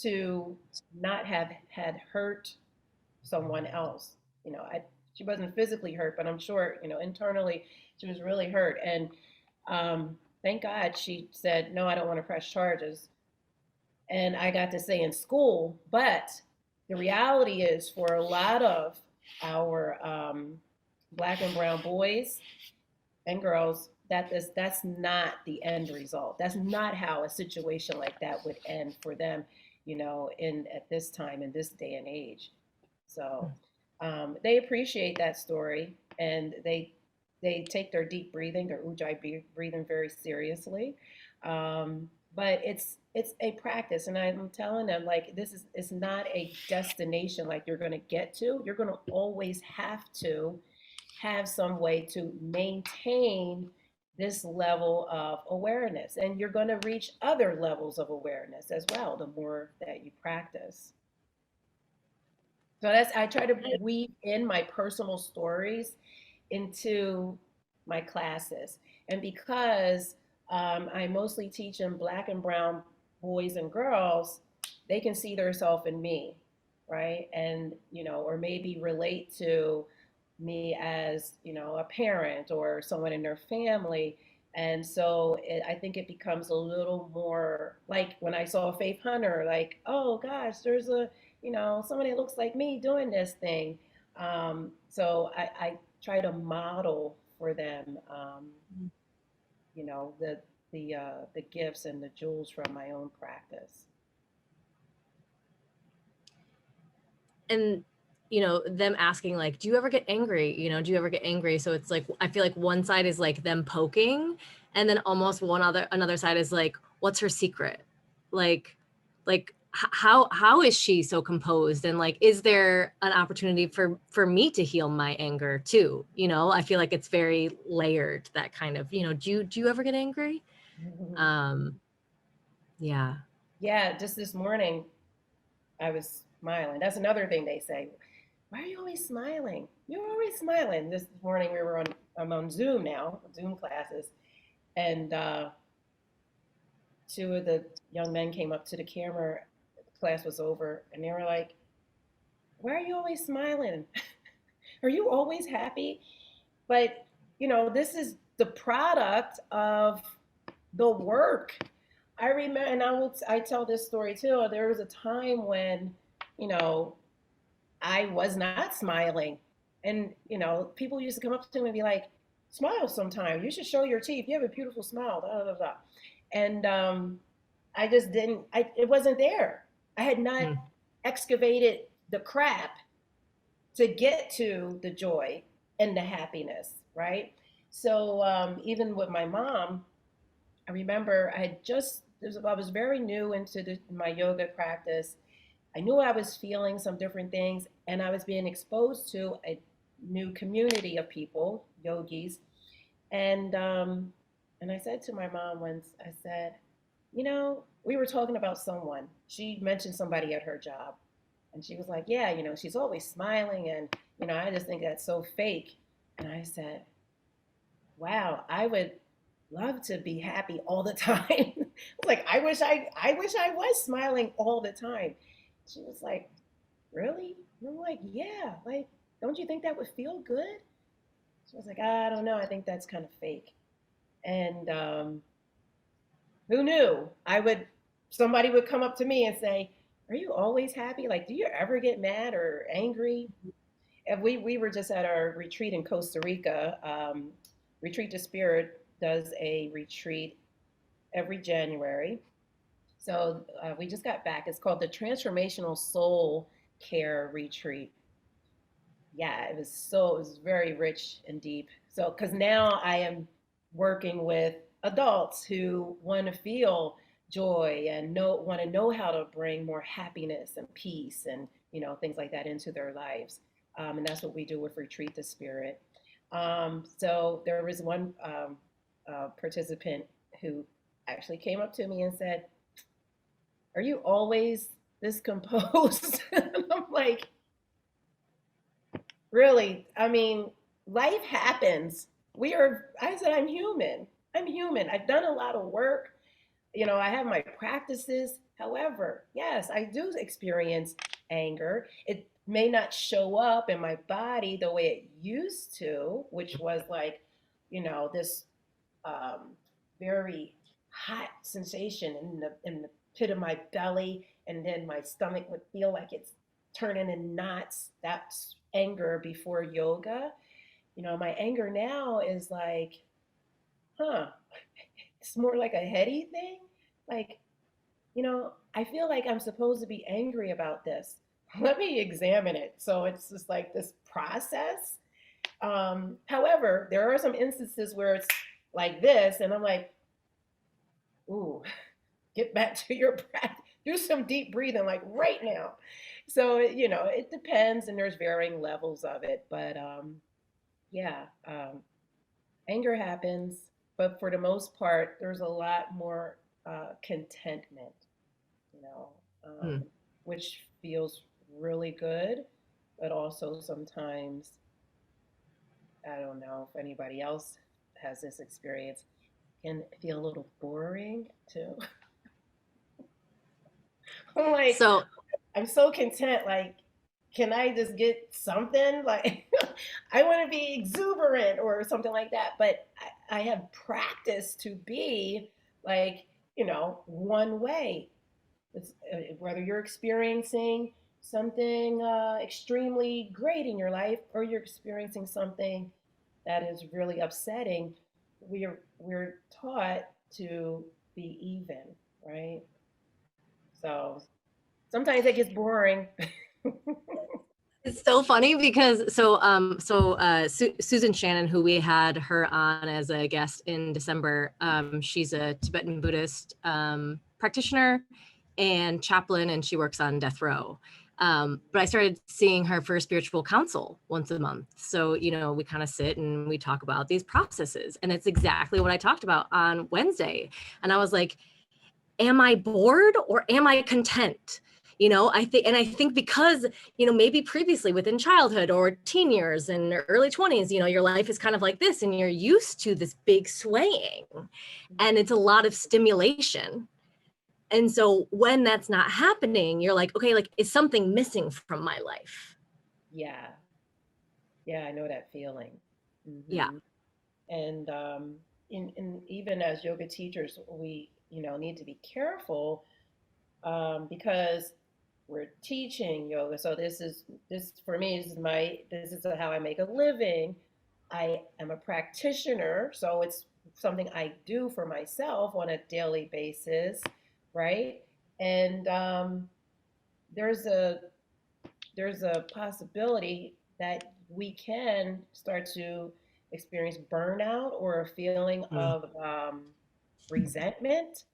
to not have had hurt someone else. She wasn't physically hurt, but I'm sure, internally she was really hurt. And thank God she said, no, I don't want to press charges. And I got to stay in school. But the reality is, for a lot of our Black and brown boys and girls, that's not the end result. That's not how a situation like that would end for them, in at this time, in this day and age. So they appreciate that story, and they take their deep breathing, their ujjayi breathing, very seriously. But it's a practice, and I'm telling them, like, this is it's not a destination like you're going to get to. You're going to always have to have some way to maintain this level of awareness, and you're going to reach other levels of awareness as well the more that you practice. So I try to weave in my personal stories into my classes. And because I mostly teach in Black and brown boys and girls, they can see themselves in me, right? And, or maybe relate to me as, a parent or someone in their family. And so I think it becomes a little more like when I saw Faith Hunter, like, oh gosh, there's somebody that looks like me doing this thing. So I try to model for them, the the gifts and the jewels from my own practice. And them asking, like, do you ever get angry? Do you ever get angry? So it's like, I feel like one side is like them poking, and then almost another side is like, what's her secret? Like how is she so composed? And like, is there an opportunity for me to heal my anger too? I feel like it's very layered, that kind of, do you ever get angry? um yeah. Yeah, just this morning I was smiling. That's another thing they say. Why are you always smiling? You're always smiling. This morning I'm on Zoom now, Zoom classes, and two of the young men came up to the camera. The class was over, and they were like, "Why are you always smiling? Are you always happy?" But this is the product of the work. I remember, and I tell this story too. There was a time when, you know, I was not smiling. And, people used to come up to me and be like, smile sometime. You should show your teeth. You have a beautiful smile. Da, da, da. And I just didn't, it wasn't there. I had not Mm. excavated the crap to get to the joy and the happiness, right? So even with my mom, I remember I was very new into my yoga practice. I knew I was feeling some different things, and I was being exposed to a new community of people, yogis, and I said to my mom once, I said, we were talking about someone. She mentioned somebody at her job, and she was like, yeah, she's always smiling, and I just think that's so fake. And I said, wow, I would love to be happy all the time. Like I wish I was smiling all the time. She was like, really? And I'm like, yeah. Like, don't you think that would feel good? She was like, I don't know. I think that's kind of fake. And who knew? Somebody would come up to me and say, are you always happy? Like, do you ever get mad or angry? And we were just at our retreat in Costa Rica. Retreat to Spirit does a retreat every January. So we just got back. It's called the Transformational Soul Care Retreat. Yeah, it was very rich and deep. So, because now I am working with adults who want to feel joy and want to know how to bring more happiness and peace and things like that into their lives. And that's what we do with Retreat the Spirit. So there was one participant who actually came up to me and said, are you always this composed? I'm like, really? I mean, life happens. I said, I'm human. I'm human. I've done a lot of work. I have my practices. However, yes, I do experience anger. It may not show up in my body the way it used to, which was like, this um, very hot sensation in the pit of my belly, and then my stomach would feel like it's turning in knots. That's anger before yoga. My anger now is like, huh, it's more like a heady thing. Like, I feel like I'm supposed to be angry about this. Let me examine it. So it's just like this process. However, there are some instances where it's like this, and I'm like, ooh, get back to your practice. Do some deep breathing, like right now. So, it depends, and there's varying levels of it. But yeah, anger happens, but for the most part, there's a lot more contentment, you know, Mm. which feels really good, but also sometimes, I don't know if anybody else has this experience, can feel a little boring too. I'm like, So I'm so content. Like, can I just get something? Like, I want to be exuberant or something like that. But I have practiced to be like, one way. Whether you're experiencing something extremely great in your life or you're experiencing something that is really upsetting, we're taught to be even, right? So sometimes it gets boring. it's so funny because Susan Shannon, who we had her on as a guest in December, she's a Tibetan Buddhist practitioner and chaplain, and she works on death row. But I started seeing her for spiritual counsel once a month. So, we kind of sit and we talk about these processes. And it's exactly what I talked about on Wednesday. And I was like, am I bored or am I content? I think because, maybe previously within childhood or teen years and early 20s, your life is kind of like this and you're used to this big swaying and it's a lot of stimulation. And so when that's not happening, you're like, okay, like, is something missing from my life? Yeah. Yeah, I know that feeling. Yeah. Hmm. And even as yoga teachers, we need to be careful because we're teaching yoga. So this for me this is how I make a living. I am a practitioner, so it's something I do for myself on a daily basis, right? And there's a there's a possibility that we can start to experience burnout or a feeling Mm. of resentment.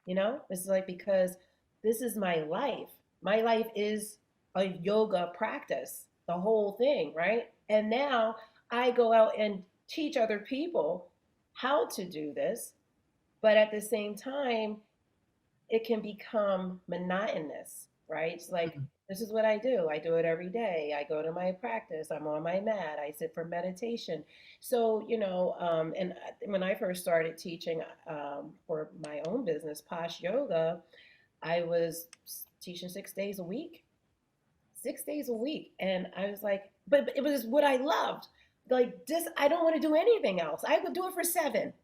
It's like because this is my life. My life is a yoga practice, the whole thing, right? And now I go out and teach other people how to do this, but at the same time, it can become monotonous, right? It's like, Mm. this is what I do. I do it every day. I go to my practice. I'm on my mat. I sit for meditation. So, and when I first started teaching for my own business, Posh Yoga, I was teaching 6 days a week, 6 days a week. And I was like, but it was what I loved. Like this, I don't want to do anything else. I would do it for 7.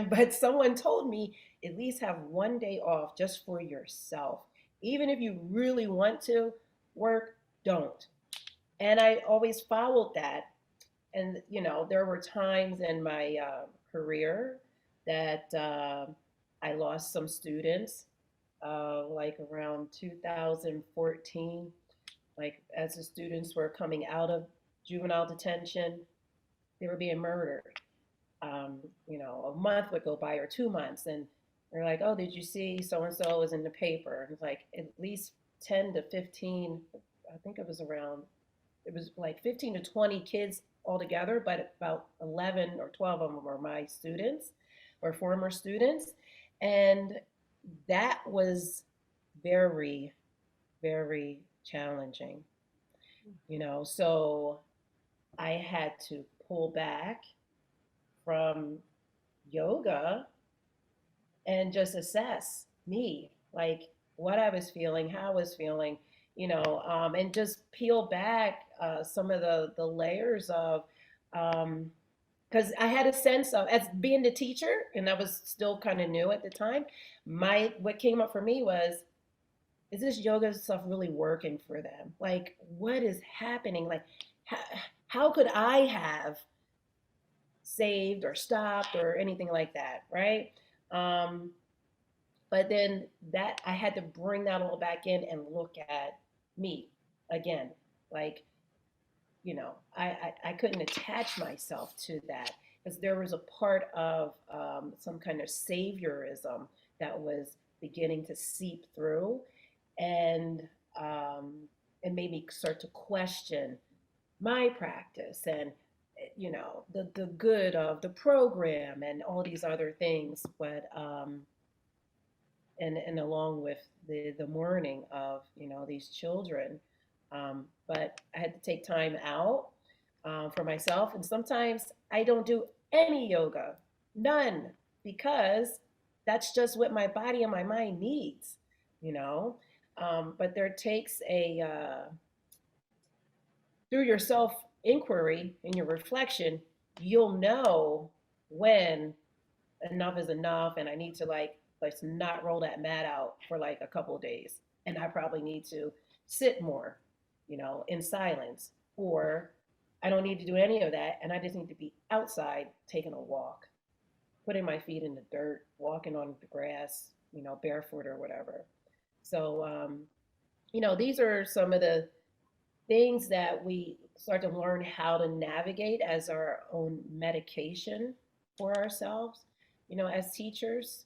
But someone told me at least have one day off just for yourself. Even if you really want to work, don't. And I always followed that. And there were times in my career that I lost some students, like around 2014, like as the students were coming out of juvenile detention, they were being murdered. A month would go by or 2 months, and they're like, "Oh, did you see so and so was in the paper?" And it's like at least 10 to 15. I think it was around. It was like 15 to 20 kids altogether, but about 11 or 12 of them were my students or former students, and that was very, very challenging. So I had to pull back from yoga and just assess me, like what I was feeling, how I was feeling, and just peel back some of the layers of, because I had a sense of, as being the teacher, and I was still kind of new at the time. What came up for me was, is this yoga stuff really working for them? Like, what is happening? Like, how, how could I have saved or stopped or anything like that, right? Um, but then that I had to bring that all back in and look at me again. Like, I couldn't attach myself to that because there was a part of some kind of saviorism that was beginning to seep through. And um, it made me start to question my practice and the good of the program and all these other things, but and along with the mourning of these children, but I had to take time out for myself, and sometimes I don't do any yoga, none, because that's just what my body and my mind needs, you know but there takes a through your self inquiry and your reflection, you'll know when enough is enough and I need to like let's not roll that mat out for like a couple of days. And I probably need to sit more, in silence. Or I don't need to do any of that and I just need to be outside taking a walk, putting my feet in the dirt, walking on the grass, barefoot or whatever. So these are some of the things that we start to learn how to navigate as our own medication for ourselves, as teachers,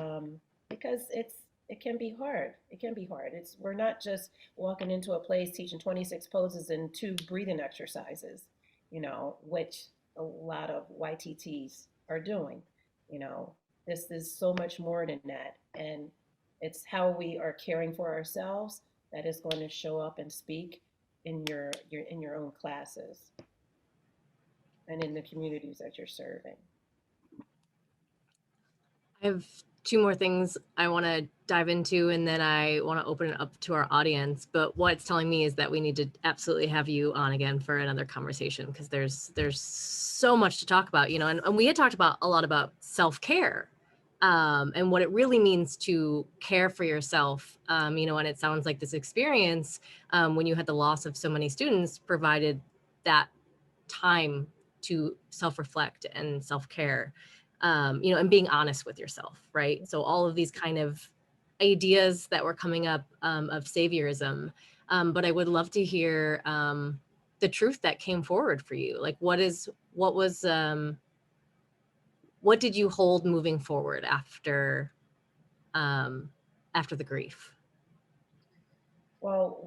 um, because it can be hard. It can be hard. We're not just walking into a place teaching 26 poses and 2 breathing exercises, which a lot of YTTs are doing. You know, this is so much more than that, and it's how we are caring for ourselves that is going to show up and speak in your own classes and in the communities that you're serving. I've two more things I want to dive into, and then I want to open it up to our audience. But what it's telling me is that we need to absolutely have you on again for another conversation, because there's so much to talk about, and we had talked about a lot about self-care, and what it really means to care for yourself, and it sounds like this experience, when you had the loss of so many students, provided that time to self-reflect and self-care, and being honest with yourself, right? So all of these kind of ideas that were coming up, of saviorism, but I would love to hear, the truth that came forward for you. Like, what did you hold moving forward after the grief? Well,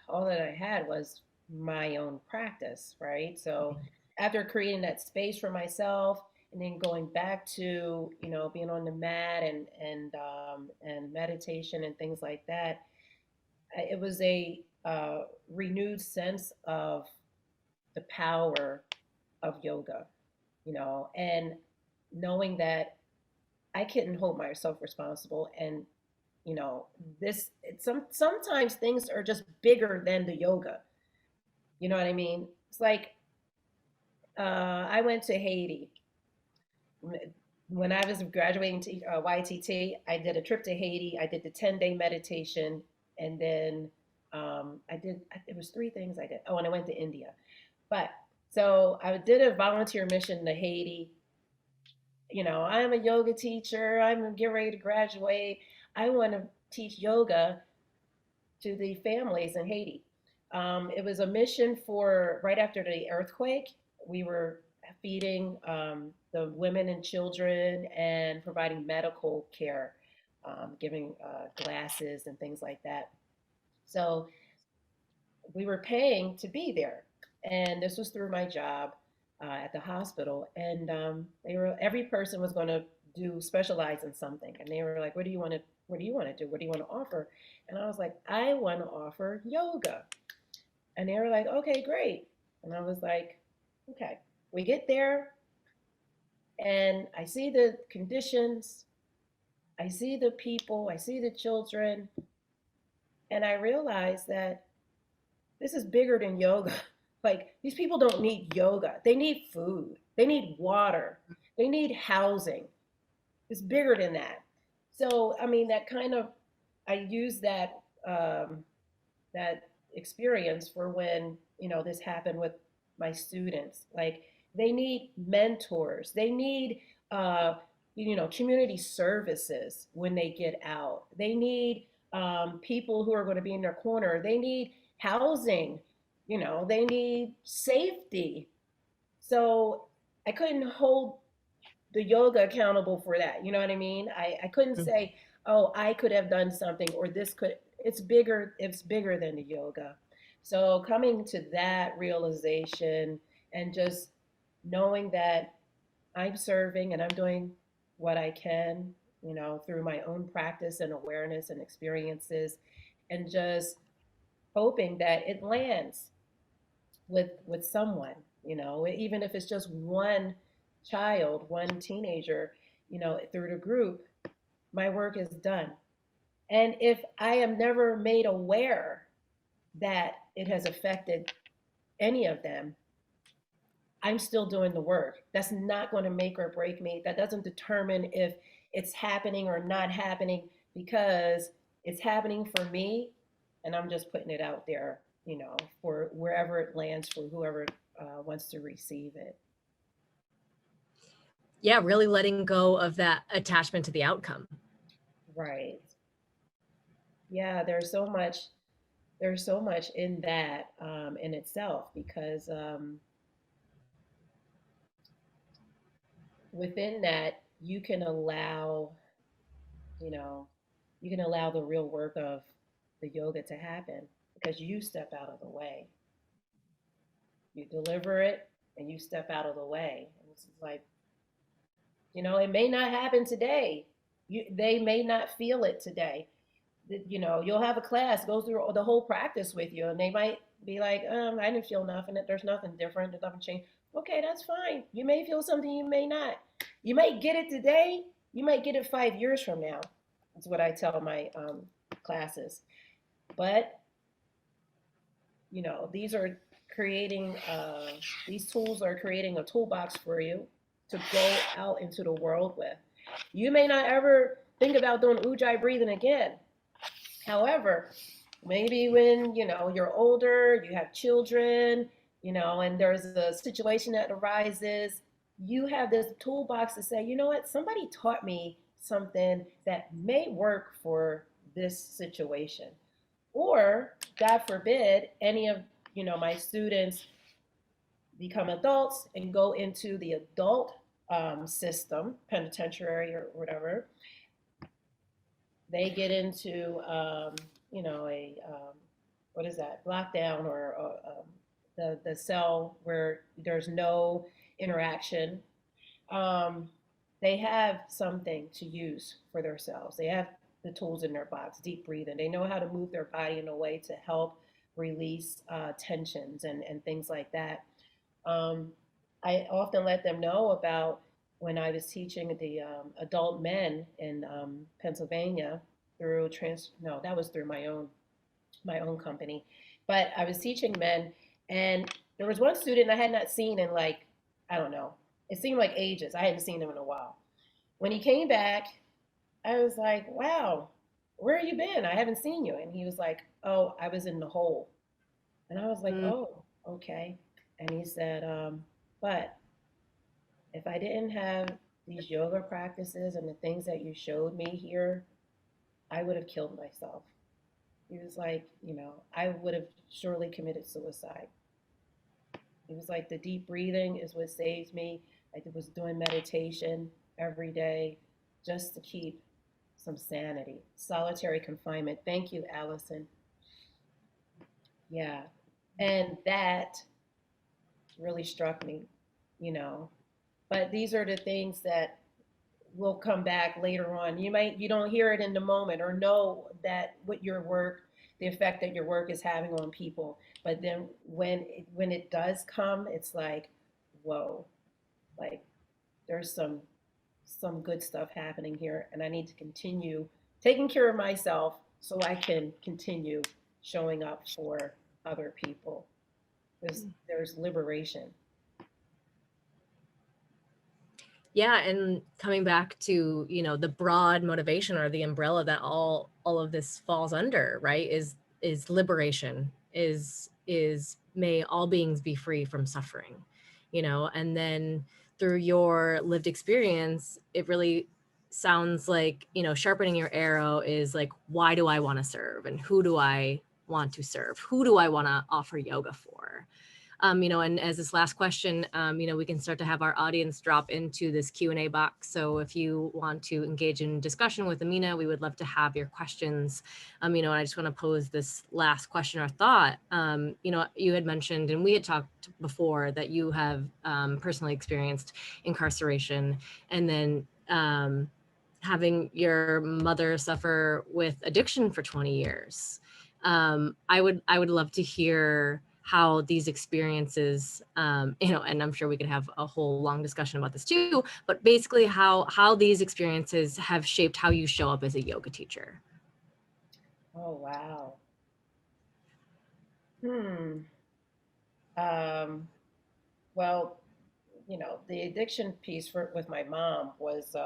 all that I had was my own practice, right? So after creating that space for myself and then going back to, being on the mat and meditation and things like that, it was a renewed sense of the power of yoga, and knowing that I couldn't hold myself responsible, and you know sometimes things are just bigger than the yoga. You know what I mean? It's like I went to Haiti when I was graduating to YTT. I did a trip to Haiti. I did the 10-day meditation, and then I did. It was three things I did. Oh, and I went to India. But so I did a volunteer mission to Haiti. I'm a yoga teacher. I'm getting ready to graduate. I want to teach yoga to the families in Haiti. It was a mission for right after the earthquake. We were feeding the women and children and providing medical care, giving glasses and things like that. So we were paying to be there, and this was through my job at the hospital. And every person was going to do specialize in something, and they were like, "What do you want to? What do you want to do? What do you want to offer?" And I was like, "I want to offer yoga." And they were like, "Okay, great." And I was like, "Okay." We get there, and I see the conditions, I see the people, I see the children, and I realize that this is bigger than yoga. Like, these people don't need yoga. They need food. They need water. They need housing. It's bigger than that. So, I mean, that kind of, I use that experience for when, this happened with my students. Like, they need mentors. They need, community services when they get out. They need people who are going to be in their corner. They need housing. They need safety. So I couldn't hold the yoga accountable for that. You know what I mean? I couldn't say, oh, I could have done something, or this could, it's bigger than the yoga. So coming to that realization and just knowing that I'm serving and I'm doing what I can, through my own practice and awareness and experiences, and just hoping that it lands with someone, even if it's just one child, one teenager, through the group, my work is done. And if I am never made aware that it has affected any of them, I'm still doing the work. That's not going to make or break me. That doesn't determine if it's happening or not happening, because it's happening for me, and I'm just putting it out there, for wherever it lands for whoever wants to receive it. Yeah, really letting go of that attachment to the outcome. Right. Yeah, there's so much in that in itself, because within that you know, you can allow the real work of the yoga to happen, because you step out of the way. You deliver it and you step out of the way. And it's like, it may not happen today. They may not feel it today. You'll have a class, go through the whole practice with you, and they might be like, I didn't feel nothing. There's nothing different. There's nothing changed. Okay, that's fine. You may feel something, you may not. You may get it today, You might get it 5 years from now. That's what I tell my classes. But these are creating these tools are creating a toolbox for you to go out into the world with. You may not ever think about doing ujjayi breathing again. However, maybe when you're older, you have children, and there's a situation that arises, you have this toolbox to say, you know what, somebody taught me something that may work for this situation. Or, God forbid, any of my students become adults and go into the adult system, penitentiary or whatever. They get into a what is that, lockdown, or the cell where there's no interaction. Um, they have something to use for themselves. They have the tools in their box, deep breathing. They know how to move their body in a way to help release tensions and things like that. Um, I often let them know about when I was teaching the adult men in Pennsylvania through no, that was through my own company, but I was teaching men, and there was one student I had not seen in, like, I don't know, it seemed like ages. I hadn't seen him in a while. When he came back, I was like, wow, where have you been? I haven't seen you. And he was like, oh, I was in the hole. And I was like, Mm. oh, okay. And he said, but if I didn't have these yoga practices and the things that you showed me here, I would have killed myself. He was like, I would have surely committed suicide. He was like, the deep breathing is what saves me. I was doing meditation every day just to keep some sanity. Solitary confinement. Thank you, Allison. Yeah. And that really struck me, you know. But these are the things that will come back later on. You don't hear it in the moment or know that what your work, the effect that your work is having on people. But then when it does come, it's like, whoa, like there's some good stuff happening here, and I need to continue taking care of myself so I can continue showing up for other people. There's liberation. Yeah, and coming back to, the broad motivation or the umbrella that all of this falls under, right? Is liberation, is may all beings be free from suffering, and then through your lived experience, it really sounds like, sharpening your arrow is like, why do I want to serve, and who do I want to serve? Who do I want to offer yoga for? And as this last question, we can start to have our audience drop into this Q&A box. So if you want to engage in discussion with Amina, we would love to have your questions. And I just want to pose this last question or thought. You had mentioned, and we had talked before, that you have personally experienced incarceration, and then having your mother suffer with addiction for 20 years. I would love to hear how these experiences, and I'm sure we could have a whole long discussion about this too, but basically how these experiences have shaped how you show up as a yoga teacher. Oh, wow. Hmm. Um, well, the addiction piece with my mom was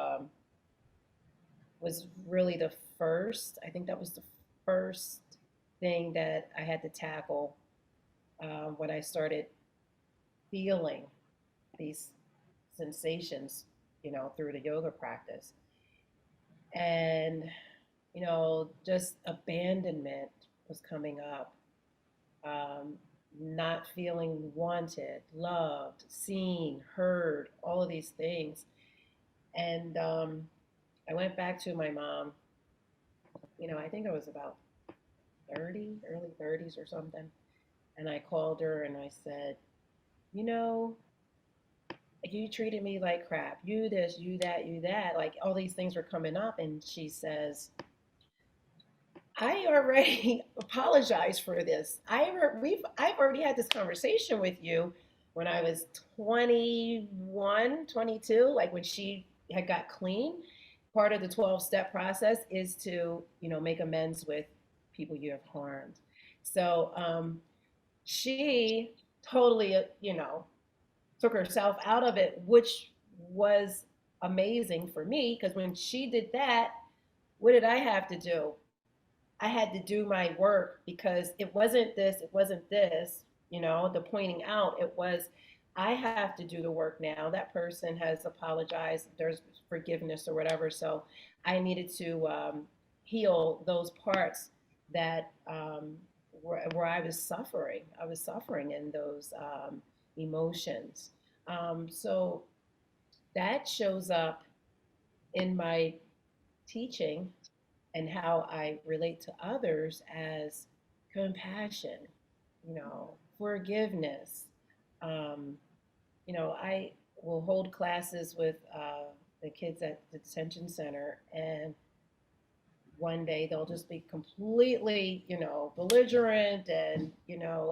really the first. I think that was the first thing that I had to tackle when I started feeling these sensations, through the yoga practice. And, just abandonment was coming up, um, not feeling wanted, loved, seen, heard, all of these things. And I went back to my mom, I think I was about 30, early 30s or something. And I called her and I said, you know, you treated me like crap. You this, you that, you that. Like all these things were coming up. And she says, I already apologized for this. I've already had this conversation with you when I was 21, 22, like when she had got clean. part of the 12-step process is to, make amends with people you have harmed. So she totally, took herself out of it, which was amazing for me because when she did that, what did I have to do? I had to do my work because it wasn't this, the pointing out. It was, I have to do the work now. That person has apologized, there's forgiveness or whatever. So I needed to heal those parts that where I was suffering. I was suffering in those emotions. So that shows up in my teaching and how I relate to others as compassion, forgiveness. Um, I will hold classes with the kids at the detention center, and one day they'll just be completely, belligerent and,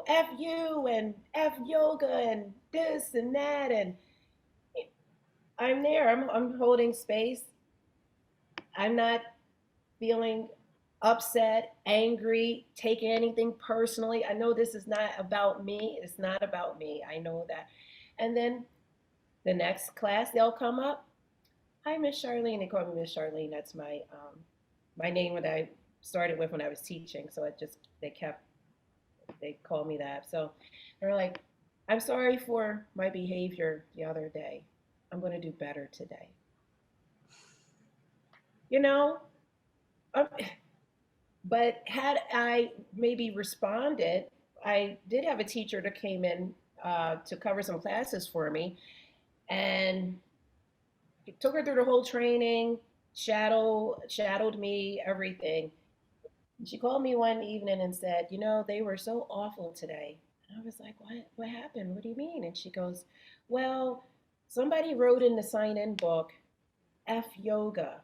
F you and F yoga and this and that. And I'm there, I'm holding space. I'm not feeling upset, angry, taking anything personally. I know this is not about me. It's not about me. I know that. And then the next class, they'll come up. Hi, Miss Charlene. They call me Miss Charlene. That's my name that I started with when I was teaching. So they call me that. So they're like, I'm sorry for my behavior the other day. I'm going to do better today. You know, um, but had I maybe responded, I did have a teacher that came in to cover some classes for me, and it took her through the whole training, shadowed me, everything. And she called me one evening and said, they were so awful today. And I was like, what happened? What do you mean? And she goes, well, somebody wrote in the sign-in book, F yoga.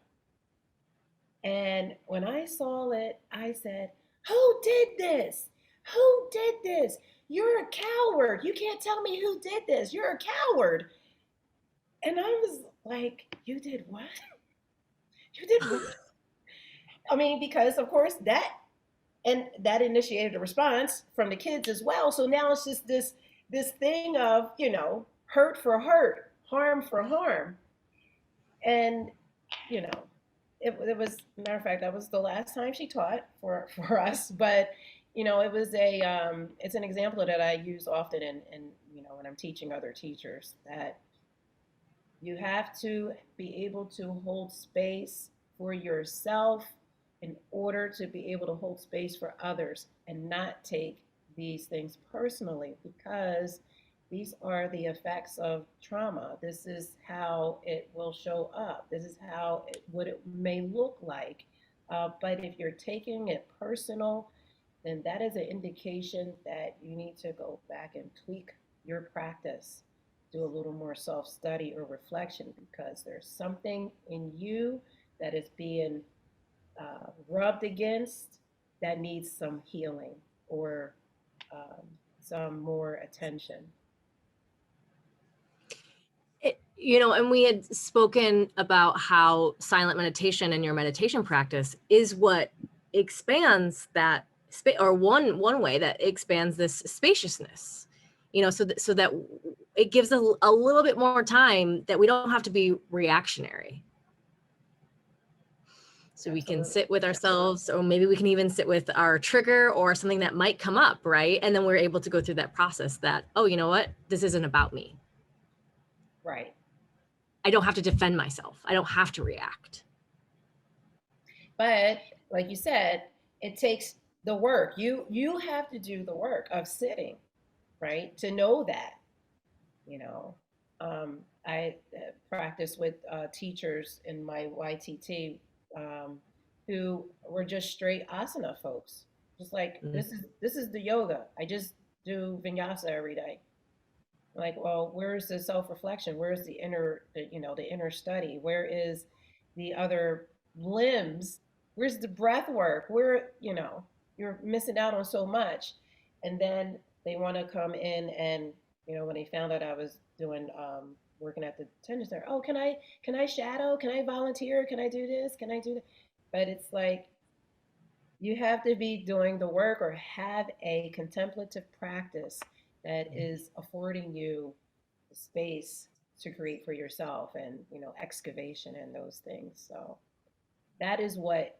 And when I saw it, I said, who did this? Who did this? You're a coward. You can't tell me who did this. You're a coward. And I was like, you did what? You did what? I mean, because of course that initiated a response from the kids as well. So now it's just this thing of, hurt for hurt, harm for harm. And, you know, it was, matter of fact, that was the last time she taught for us. But, it's an example that I use often in when I'm teaching other teachers, that you have to be able to hold space for yourself in order to be able to hold space for others and not take these things personally, because these are the effects of trauma. This is how it will show up. This is what it may look like. But if you're taking it personal, then that is an indication that you need to go back and tweak your practice, do a little more self study or reflection, because there's something in you that is being rubbed against that needs some healing or some more attention. And we had spoken about how silent meditation and your meditation practice is what expands that space, or one way that expands this spaciousness, so that it gives a little bit more time, that we don't have to be reactionary. So we can sit with ourselves, or maybe we can even sit with our trigger or something that might come up, right? And then we're able to go through that process that, oh, you know what? This isn't about me. Right. I don't have to defend myself. I don't have to react. But like you said, it takes the work. You have to do the work of sitting, right? To know that, I practice with teachers in my YTT who were just straight asana folks. Just like this is the yoga. I just do vinyasa every day. Like, well, where's the self-reflection? Where's the inner study? Where is the other limbs? Where's the breath work? You're missing out on so much. And then they want to come in and, when they found out I was doing working at the detention center. Oh, can I shadow? Can I volunteer? Can I do this? Can I do that? But it's like you have to be doing the work or have a contemplative practice that is affording you the space to create for yourself and, excavation and those things. So that is what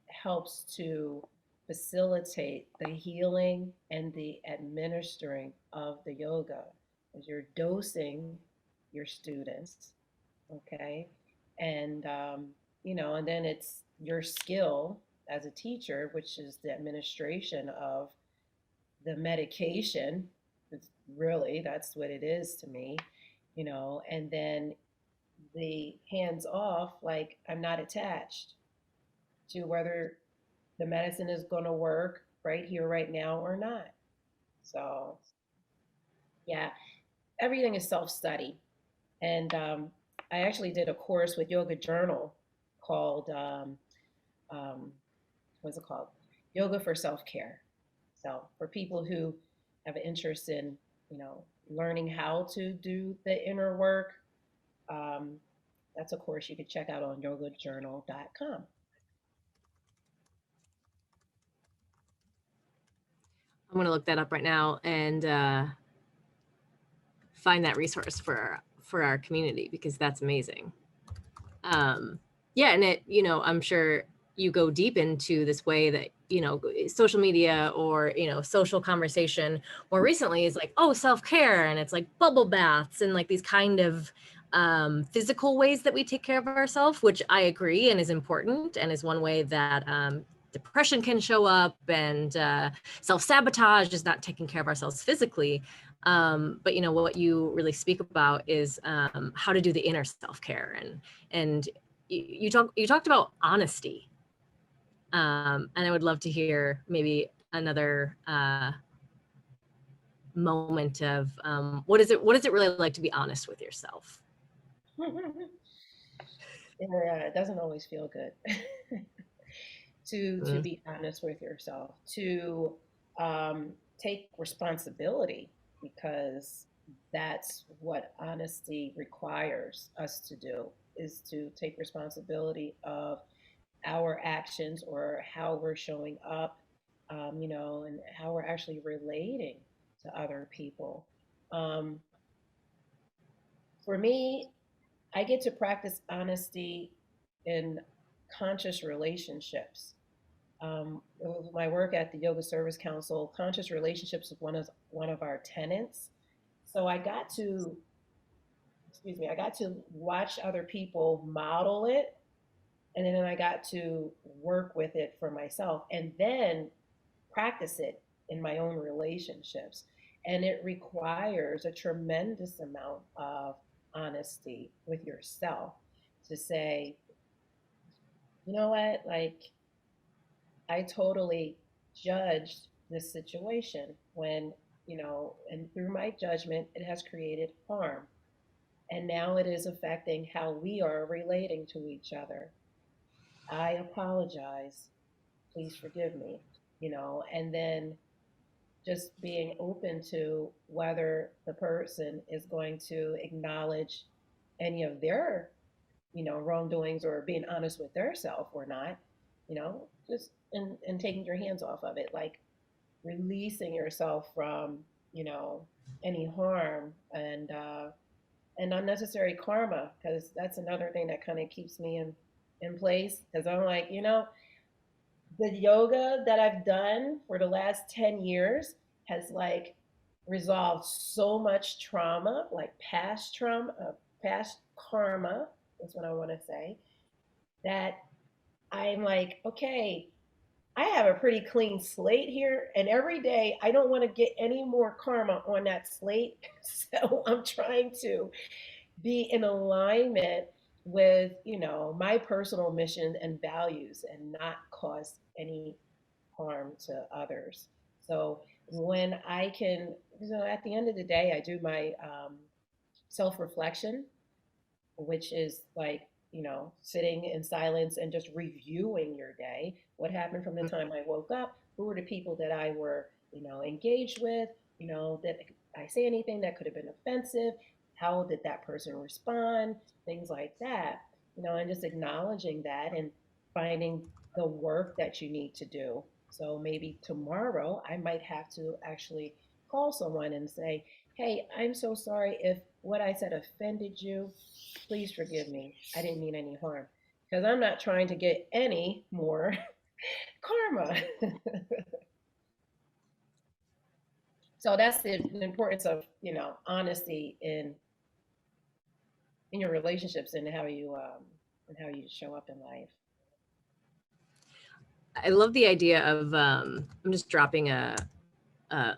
helps to facilitate the healing and the administering of the yoga as you're dosing your students, okay? And and then it's your skill as a teacher, which is the administration of the medication. It's really, that's what it is to me, and then the hands off, like I'm not attached to whether the medicine is going to work right here, right now, or not. So, yeah, everything is self study. And I actually did a course with Yoga Journal called, what's it called? Yoga for Self Care. So, for people who have an interest in, learning how to do the inner work, um, that's a course you could check out on yogajournal.com. I'm gonna look that up right now and find that resource for our community because that's amazing. Yeah, and I'm sure you go deep into this way that social media or social conversation more recently is like, oh, self-care, and it's like bubble baths and like these kind of physical ways that we take care of ourselves, which I agree and is important and is one way that depression can show up, and self-sabotage is not taking care of ourselves physically. But what you really speak about is how to do the inner self-care, and you talked about honesty, and I would love to hear maybe another moment of what is it really like to be honest with yourself? Yeah, it doesn't always feel good to Mm. be honest with yourself, to take responsibility, because that's what honesty requires us to do, is to take responsibility of our actions or how we're showing up, and how we're actually relating to other people. Um, for me, I get to practice honesty in conscious relationships. With my work at the Yoga Service Council, conscious relationships is one of our tenets. So I got to watch other people model it, and then I got to work with it for myself, and then practice it in my own relationships. And it requires a tremendous amount of honesty with yourself to say, you know what, like I totally judged this situation when, and through my judgment, it has created harm. And now it is affecting how we are relating to each other. I apologize. Please forgive me, and then just being open to whether the person is going to acknowledge any of their, wrongdoings, or being honest with their self or not, just and taking your hands off of it, like releasing yourself from, you know, any harm and unnecessary karma, because that's another thing that kind of keeps me in place, because I'm like, the yoga that I've done for the last 10 years has like resolved so much trauma, like past trauma, past karma, is what I want to say, that I'm like, okay, I have a pretty clean slate here. And every day I don't want to get any more karma on that slate. So I'm trying to be in alignment with, my personal mission and values and not cause any harm to others. So when I can, at the end of the day, I do my self reflection, which is like, sitting in silence and just reviewing your day. What happened from the time I woke up? Who were the people that I were, engaged with? Did I say anything that could have been offensive? how did that person respond, things like that, and just acknowledging that and finding the work that you need to do. So maybe tomorrow I might have to actually call someone and say, hey, I'm so sorry if what I said offended you. Please forgive me. I didn't mean any harm. Because I'm not trying to get any more karma. So that's the importance of, honesty in your relationships and how you show up in life. I love the idea of I'm just dropping a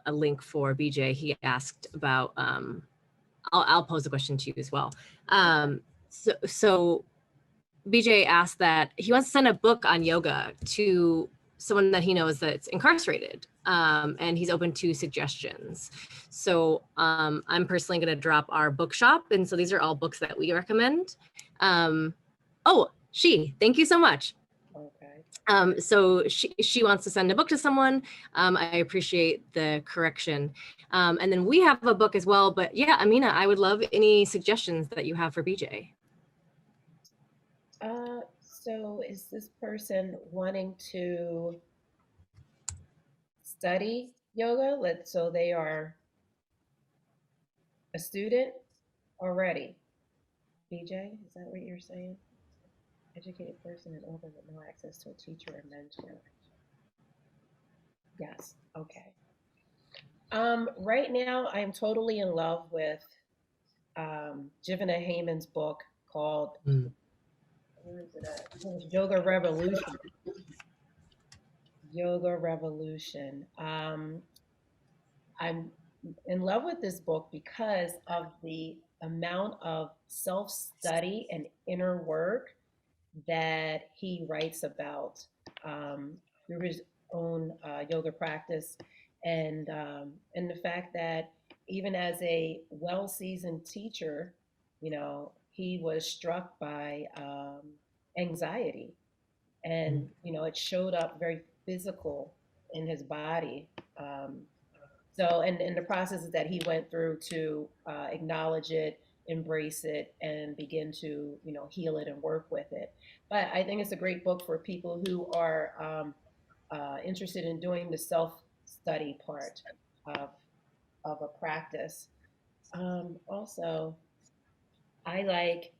link for BJ. He asked about I'll pose a question to you as well. So BJ asked that he wants to send a book on yoga to someone that he knows that's incarcerated, and he's open to suggestions. So I'm personally going to drop our bookshop, and so these are all books that we recommend. Thank you so much. Okay. So she wants to send a book to someone. I appreciate the correction. And then we have a book as well, but yeah, Amina, I would love any suggestions that you have for BJ. So is this person wanting to study yoga? So they are a student already. BJ, is that what you're saying? Educated person and older with no access to a teacher or mentor. Yes. Okay. Right now, I am totally in love with Jivana Heyman's book called where is it at? Oh, it's Yoga Revolution. Yoga Revolution. I'm in love with this book because of the amount of self study and inner work that he writes about through his own yoga practice, and the fact that even as a well seasoned teacher, he was struck by anxiety, and it showed up very physical in his body. Um, so, and the processes that he went through to acknowledge it, embrace it, and begin to, heal it and work with it. But I think it's a great book for people who are interested in doing the self study part of, of a practice. Also, I like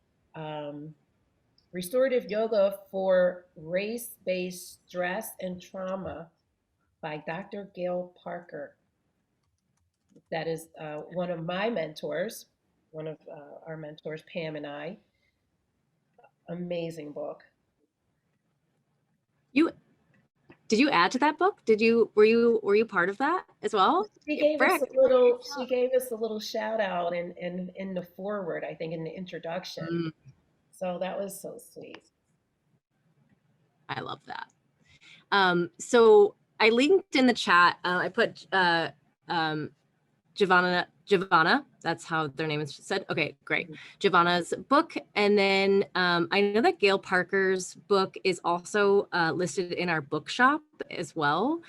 Restorative Yoga for Race Based Stress and Trauma by Dr. Gail Parker. That is one of my mentors, one of our mentors, Pam and I. Amazing book. Did you add to that book? Were you part of that as well? She gave us Frick. a little. She gave us a little shout out in the foreword, I think, in the introduction. So that was so sweet. I love that. So I linked in the chat. I put Giovanna, that's how their name is said. Okay, great. Giovanna's book. And then I know that Gail Parker's book is also listed in our bookshop as well.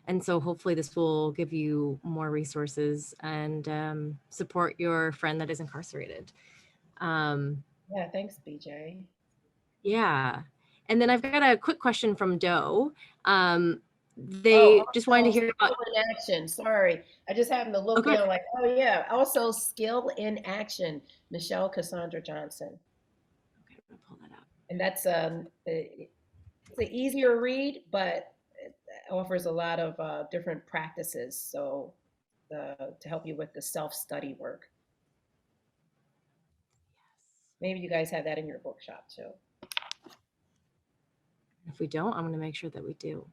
And so hopefully this will give you more resources and support your friend that is incarcerated. Yeah, thanks, BJ. Yeah. And then I've got a quick question from Doe. They just wanted to hear about skill in action. Sorry, I just happened to look down like, oh yeah. Also, skill in action, Michelle Cassandra Johnson. Okay, I'm gonna pull that up. And that's it's an easier read, but it offers a lot of different practices. So to help you with the self-study work. Maybe you guys have that in your bookshop too. If we don't, I'm going to make sure that we do.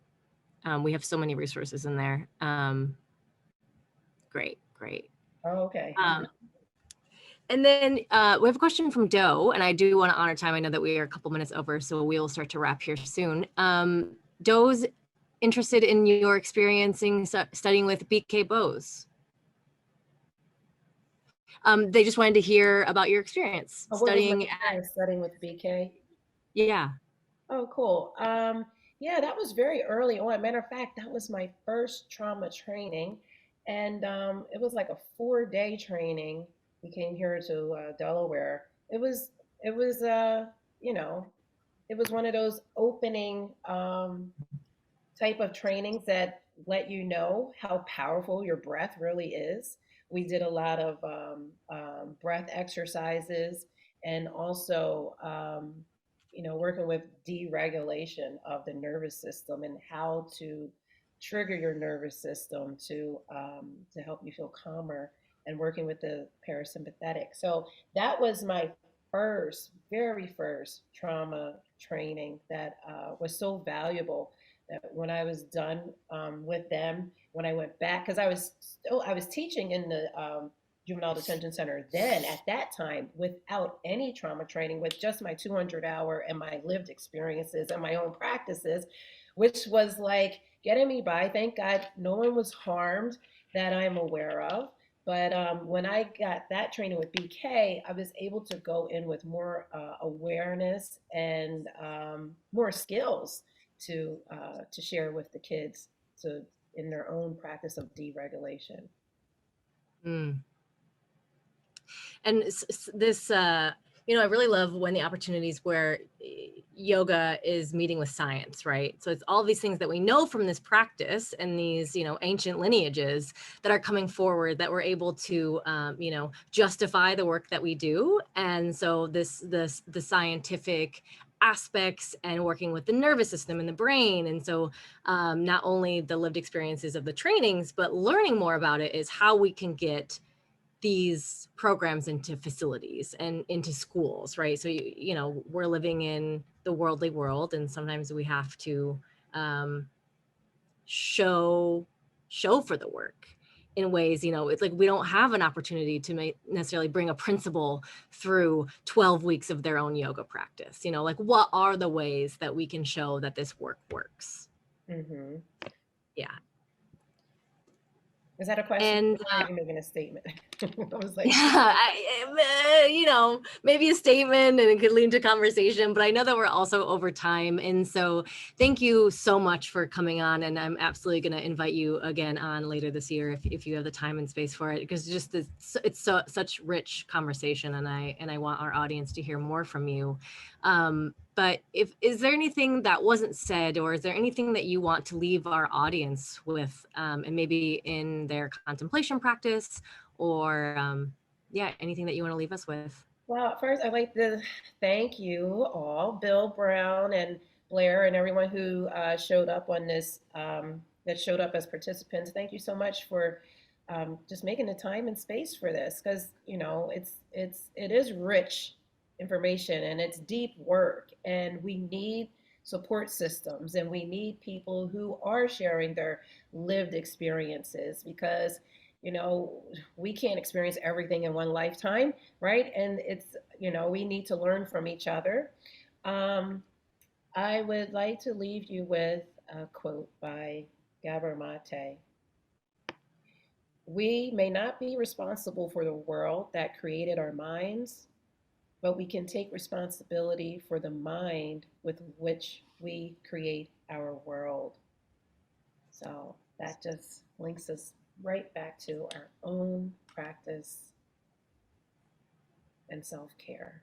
We have so many resources in there. Great. Oh, okay. And then we have a question from Doe, and I do want to honor time. I know that we are a couple minutes over, so we will start to wrap here soon. Doe's interested in your experiencing studying with BK Bose. They just wanted to hear about your experience studying with BK. Yeah. Oh, cool. Yeah, that was very early on. Matter of fact, that was my first trauma training, and it was like a 4-day training. we came here to Delaware. It was you know, it was one of those opening type of trainings that let you know how powerful your breath really is. We did a lot of breath exercises and also, working with deregulation of the nervous system and how to trigger your nervous system to help you feel calmer and working with the parasympathetic. So that was my very first trauma training that was so valuable that when I was done with them, when I went back, because I was teaching in the juvenile detention center then at that time without any trauma training, with just my 200-hour and my lived experiences and my own practices, which was like getting me by. Thank God no one was harmed that I'm aware of. But when I got that training with BK, I was able to go in with more awareness and more skills to share with the kids to in their own practice of deregulation. Mm. And this, I really love when the opportunities where yoga is meeting with science, right? So it's all these things that we know from this practice and these, ancient lineages that are coming forward that we're able to, justify the work that we do. And so the scientific aspects and working with the nervous system and the brain. And so not only the lived experiences of the trainings, but learning more about it is how we can get these programs into facilities and into schools, right? So, we're living in the worldly world, and sometimes we have to show for the work in ways, it's like we don't have an opportunity to necessarily bring a principal through 12 weeks of their own yoga practice. Like what are the ways that we can show that this work works? Mm-hmm. Yeah. Is that a question? And Or are you making a statement? I was like, yeah, maybe a statement and it could lead to conversation, but I know that we're also over time. And so thank you so much for coming on. And I'm absolutely going to invite you again on later this year if you have the time and space for it, because just it's such rich conversation. And I want our audience to hear more from you. But is there anything that wasn't said, or is there anything that you want to leave our audience with, and maybe in their contemplation practice, or anything that you want to leave us with? well, first, I'd like to thank you all, Bill Brown and Blair, and everyone who showed up on this, that showed up as participants. Thank you so much for just making the time and space for this, because it is rich information and it's deep work, and we need support systems and we need people who are sharing their lived experiences, because you know we can't experience everything in one lifetime, right? And we need to learn from each other. um, I would like to leave you with a quote by Gabor Mate. We may not be responsible for the world that created our minds, but we can take responsibility for the mind with which we create our world. So that just links us right back to our own practice and self care.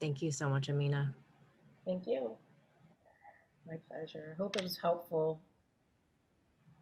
Thank you so much, Amina. Thank you. My pleasure. I hope it was helpful